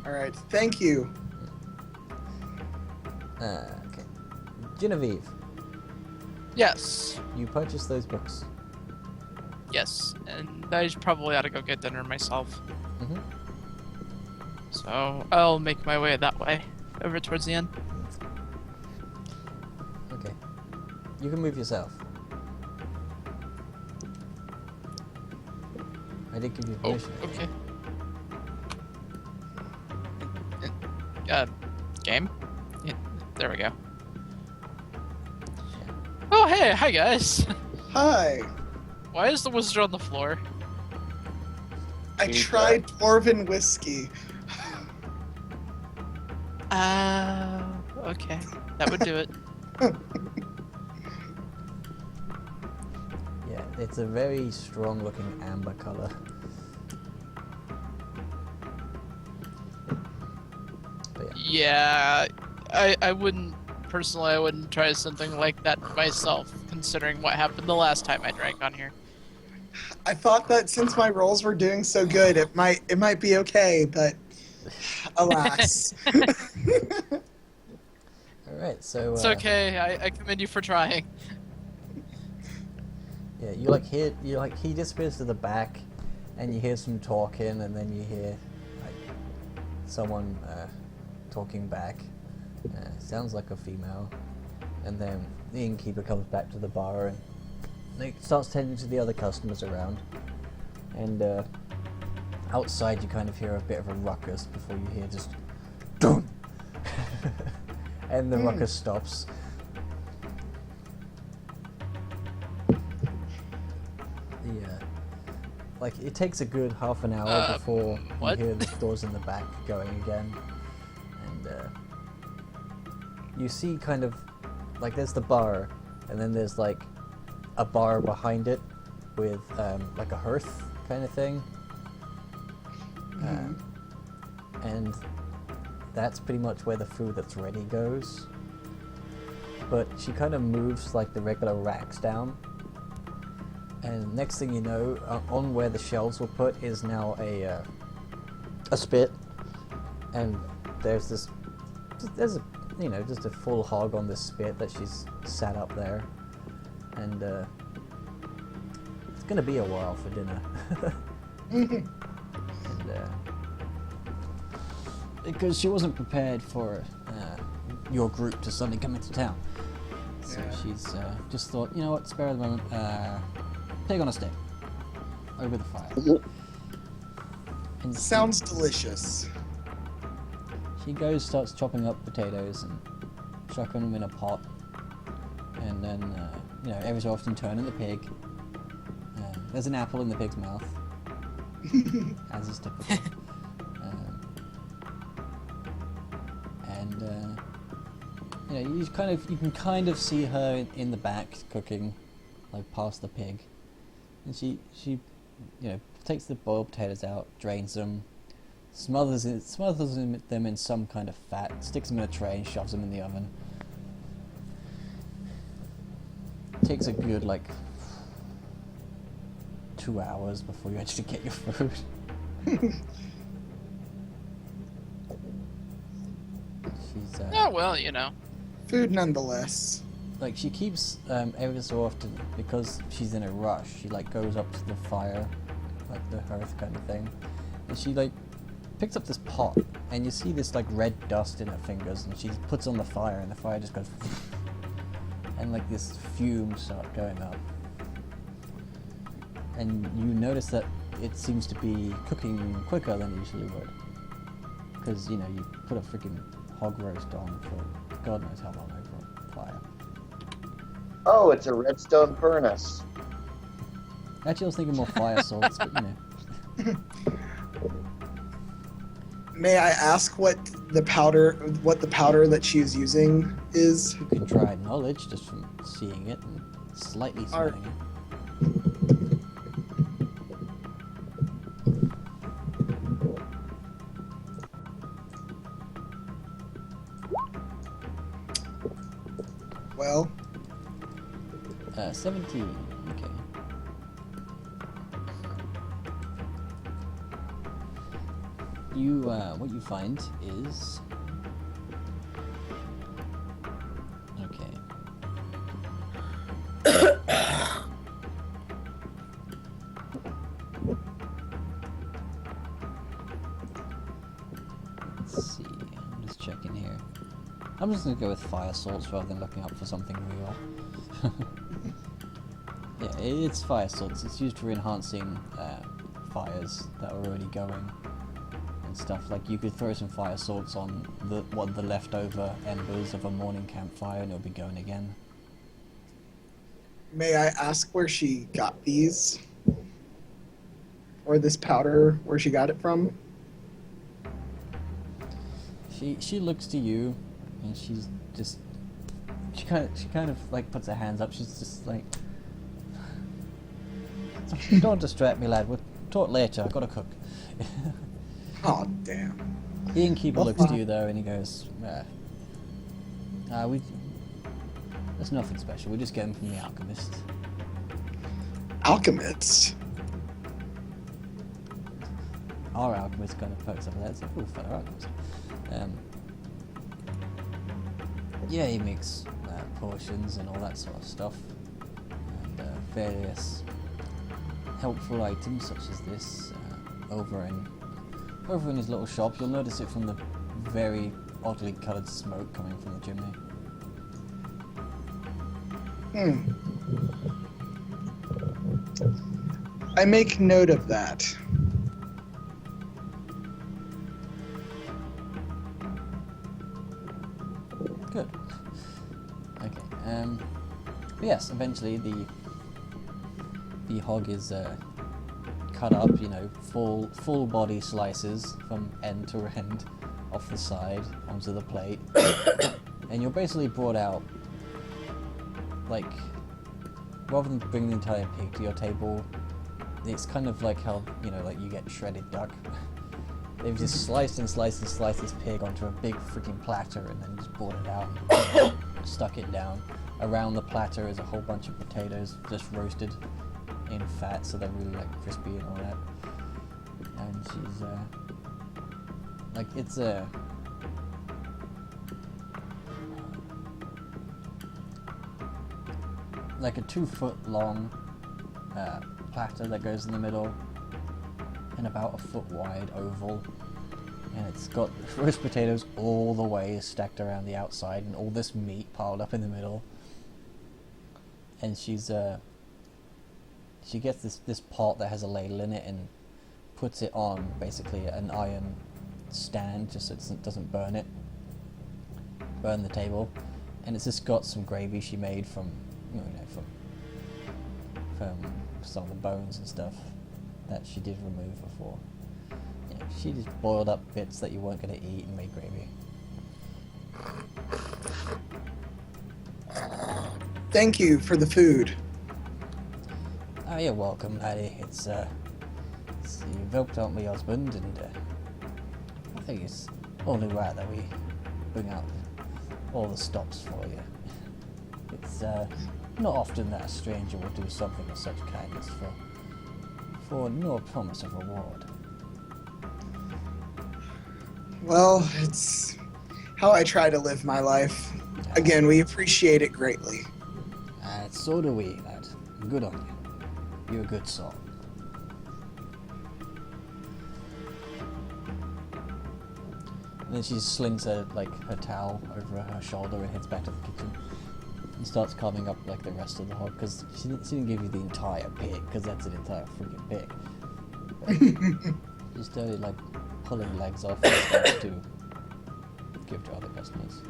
[SPEAKER 5] Alright, thank you.
[SPEAKER 2] Okay. Genevieve,
[SPEAKER 4] Yes.
[SPEAKER 2] you purchased those books.
[SPEAKER 4] Yes. And I probably ought to go get dinner myself.
[SPEAKER 2] Mm-hmm.
[SPEAKER 4] So I'll make my way that way. over towards the end.
[SPEAKER 2] Okay. You can move yourself. I did give you
[SPEAKER 4] Oh,
[SPEAKER 2] permission.
[SPEAKER 4] okay. Game? Yeah, there we go. Oh, hey, hi guys.
[SPEAKER 5] Hi.
[SPEAKER 4] Why is the wizard on the floor?
[SPEAKER 5] I tried Dwarven whiskey.
[SPEAKER 4] Okay. That would do it.
[SPEAKER 2] Yeah, it's a very strong looking amber color. But yeah.
[SPEAKER 4] Yeah, I wouldn't, personally, I wouldn't try something like that myself, considering what happened the last time I drank on here.
[SPEAKER 5] I thought that since my rolls were doing so good, it might be okay, but alas.
[SPEAKER 2] Alright, so
[SPEAKER 4] It's okay, I commend you for trying.
[SPEAKER 2] yeah, you he disappears to the back and you hear some talking and then you hear like someone talking back. Sounds like a female. And then the innkeeper comes back to the bar and he starts tending to the other customers around. And outside you kind of hear a bit of a ruckus before you hear just DOOM! And the ruckus stops. Like it takes a good half an hour before
[SPEAKER 4] what?
[SPEAKER 2] you hear the doors in the back going again, and you see kind of like there's the bar, and then there's like a bar behind it with like a hearth kind of thing, and that's pretty much where the food that's ready goes. But she kind of moves like the regular racks down. And next thing you know, on where the shelves were put is now a spit, and there's a just a full hog on this spit that she's sat up there, and it's gonna be a while for dinner. And because she wasn't prepared for your group to suddenly come into town, so she's just thought, you know what, spare the moment. Pig on a stick. Over the fire. And
[SPEAKER 5] Sounds delicious.
[SPEAKER 2] she goes, starts chopping up potatoes and chucking them in a pot. And then, every so often turning the pig. There's an apple in the pig's mouth. As is typical. You can kind of see her in the back cooking, like past the pig. And she takes the boiled potatoes out, drains them, smothers them in some kind of fat, sticks them in a tray and shoves them in the oven. Takes a good, 2 hours before you actually get your food. She's,
[SPEAKER 4] Oh, well,
[SPEAKER 5] Food nonetheless.
[SPEAKER 2] she keeps every so often, because she's in a rush, she goes up to the fire, the hearth kind of thing, and she picks up this pot, and you see this red dust in her fingers, and she puts on the fire, and the fire just goes and this fumes start going up, and you notice that it seems to be cooking quicker than it usually would, because you put a freaking hog roast on for God knows how long over a fire.
[SPEAKER 1] Oh, it's a redstone furnace.
[SPEAKER 2] Actually, I was thinking more fire salts, but
[SPEAKER 5] May I ask what the powder that she's using is?
[SPEAKER 2] you can try knowledge just from seeing it and slightly smelling it.
[SPEAKER 5] Well,
[SPEAKER 2] 17. Okay. What you find is okay. Let's see. I'm just checking here. I'm just gonna go with fire salts rather than looking up for something real. Yeah, it's fire salts. It's used for enhancing fires that are already going and stuff. Like you could throw some fire salts on the leftover embers of a morning campfire and it'll be going again.
[SPEAKER 5] May I ask where she got these? Or this powder, where she got it from?
[SPEAKER 2] She looks to you and she's just she kind of like puts her hands up. She's just like, don't distract me, lad. We'll talk later. I've got to cook.
[SPEAKER 5] Oh, damn.
[SPEAKER 2] The innkeeper looks to you though, and he goes, there's nothing special. We just get them from the alchemist.
[SPEAKER 5] Alchemist?
[SPEAKER 2] Our alchemist kind of perks up with that. It's like, oh, fellow alchemist. Yeah, he makes potions and all that sort of stuff, and various helpful items such as this over in his little shop. You'll notice it from the very oddly coloured smoke coming from the chimney.
[SPEAKER 5] I make note of that.
[SPEAKER 2] Good. Okay. But yes, eventually the hog is cut up, you know, full body slices from end to end off the side onto the plate, and you're basically brought out, like, rather than bring the entire pig to your table, it's kind of like how, you know, like you get shredded duck. They've just sliced and sliced and sliced this pig onto a big freaking platter and then just brought it out and stuck it down. Around the platter is a whole bunch of potatoes just roasted in fat, so they're really like crispy and all that. And she's like, it's a like a 2-foot long platter that goes in the middle and about a foot wide oval, and it's got roast potatoes all the way stacked around the outside and all this meat piled up in the middle. And she gets this pot that has a ladle in it and puts it on basically an iron stand just so it doesn't burn the table, and it's just got some gravy she made from, you know, from some of the bones and stuff that she did remove before. You know, she just boiled up bits that you weren't going to eat and made gravy.
[SPEAKER 5] Thank you for the food.
[SPEAKER 2] Oh, you're welcome, laddie. You've helped out my husband, and I think it's only right that we bring out all the stops for you. It's not often that a stranger will do something of such kindness for no promise of reward.
[SPEAKER 5] Well, it's how I try to live my life. Again, we appreciate it greatly.
[SPEAKER 2] So do we, lad. Good on you. You're a good soul. And then she slings her towel over her shoulder and heads back to the kitchen and starts carving up like the rest of the hog, because she didn't give you the entire pig, because that's an entire freaking pig. She started like pulling legs off and stuff to give to other customers.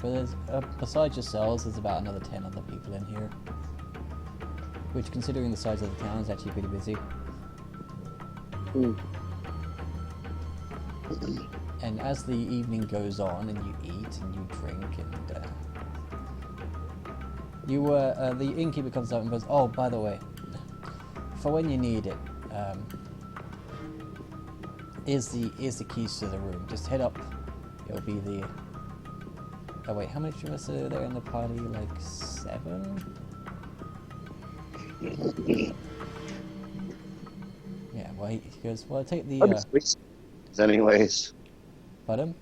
[SPEAKER 2] But there's, besides yourselves, there's about another 10 other people in here, which, considering the size of the town, is actually pretty busy. And as the evening goes on, and you eat and you drink, and the innkeeper comes up and goes, "Oh, by the way, for when you need it, here's the keys to the room. Just head up. It'll be the." Oh wait, how many of us are there in the party? Like 7? Yeah, well, he goes, well, take the...
[SPEAKER 1] anyways.
[SPEAKER 2] Pardon?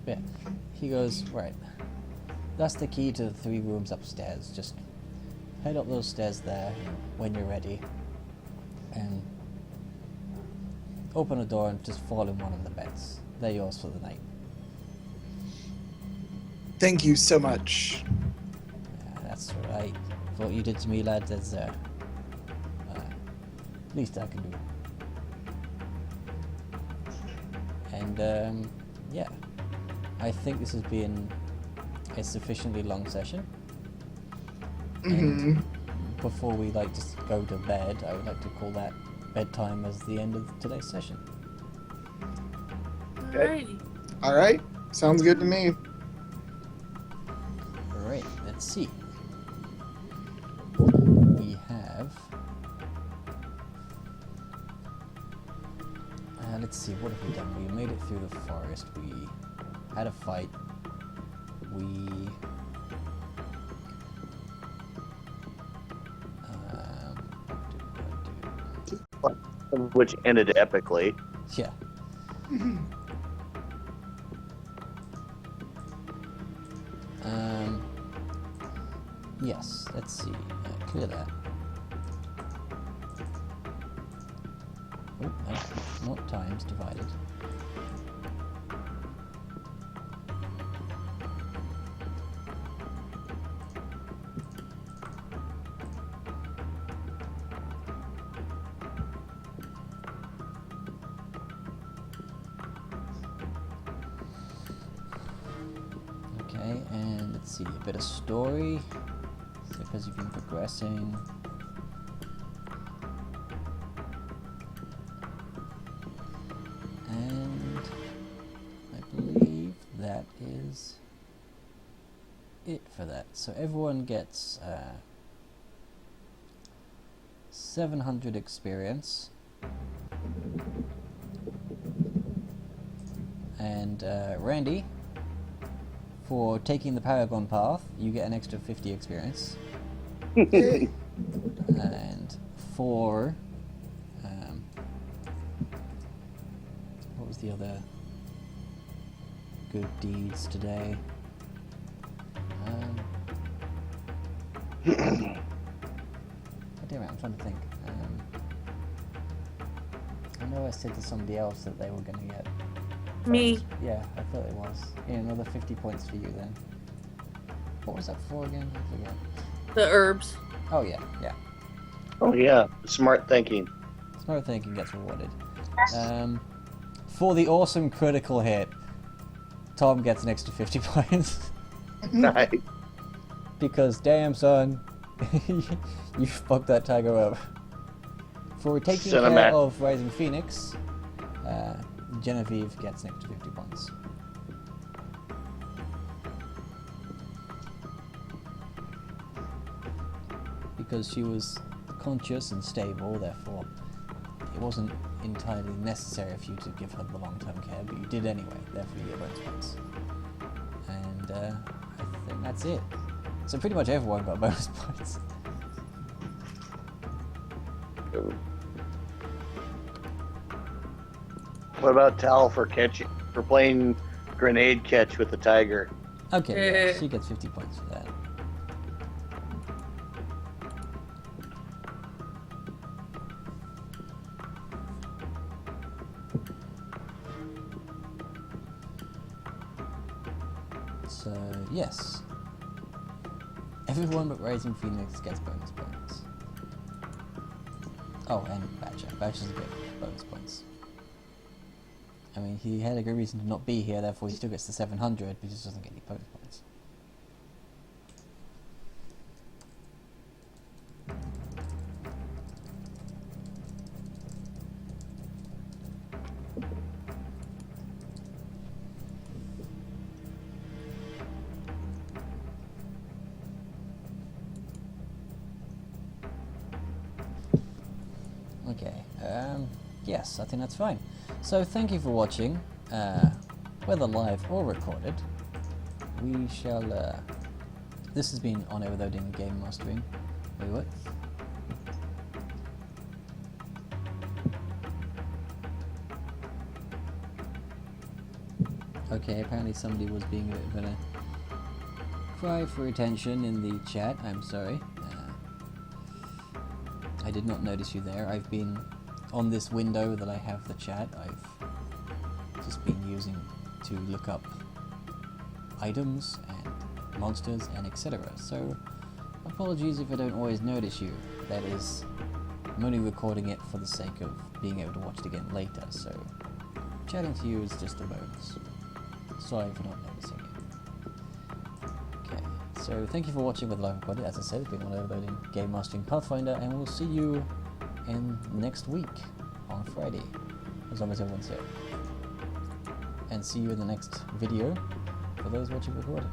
[SPEAKER 2] Yeah, he goes, right. That's the key to the 3 rooms upstairs. Just head up those stairs there when you're ready. And open a door and just fall in one of the beds. They're yours for the night.
[SPEAKER 5] Thank you so much.
[SPEAKER 2] That's right. For what you did to me, lad, that's least I can do. And yeah, I think this has been a sufficiently long session. And before we just go to bed, I would like to call that bedtime as the end of today's session.
[SPEAKER 3] Alrighty.
[SPEAKER 5] All right. Sounds good to me.
[SPEAKER 2] Alright, let's see. We have... let's see, what have we done? We made it through the forest, we had a fight,
[SPEAKER 1] Which ended epically.
[SPEAKER 2] Yeah. Yes, let's see. Clear that. Oh, no, not times divided. Okay, and let's see, a bit of story. So because you've been progressing. And I believe that is it for that. So everyone gets 700 experience. And Randy, for taking the Paragon path, you get an extra 50 experience. And for what was the other good deeds today? Damn it, I'm trying to think. I know I said to somebody else that they were going to get.
[SPEAKER 3] Me.
[SPEAKER 2] Yeah, I thought it was. Yeah, another 50 points for you then. What was that for again? I forget.
[SPEAKER 3] The herbs.
[SPEAKER 2] Oh yeah, yeah.
[SPEAKER 1] Oh yeah, smart thinking.
[SPEAKER 2] Smart thinking gets rewarded. For the awesome critical hit, Tom gets an extra 50 points.
[SPEAKER 1] Nice.
[SPEAKER 2] Because damn son, you fucked that tiger up. For taking care of Rising Phoenix, Genevieve gets an extra 50 points. Because she was conscious and stable, therefore it wasn't entirely necessary for you to give her the long-term care, but you did anyway, therefore you get bonus points. And I think that's it. So pretty much everyone got bonus points.
[SPEAKER 1] What about Tal for playing grenade catch with the tiger?
[SPEAKER 2] Okay, yeah, she gets 50 points for that. So, yes. Everyone but Rising Phoenix gets bonus points. Oh, and Badger. Badger's a good bonus points. I mean, he had a good reason to not be here, therefore he still gets the 700, but he just doesn't get any bonus points. Okay, yes, I think that's fine. So thank you for watching, whether live or recorded. We shall, this has been On Air with Odin Gamemastering. Wait, what? Okay, apparently somebody was being a bit of a cry for attention in the chat. I'm sorry. I did not notice you there. I've been on this window that I have the chat. I've just been using to look up items and monsters and etc. So apologies if I don't always notice you. That is, I'm only recording it for the sake of being able to watch it again later. So chatting to you is just a bonus. Sorry for not noticing it. Okay, so thank you for watching with live recorded. As I said, it's been one overloading Gamemastering Pathfinder, and we'll see you in next week on Friday, as long as everyone's here. And see you in the next video for those watching recorded.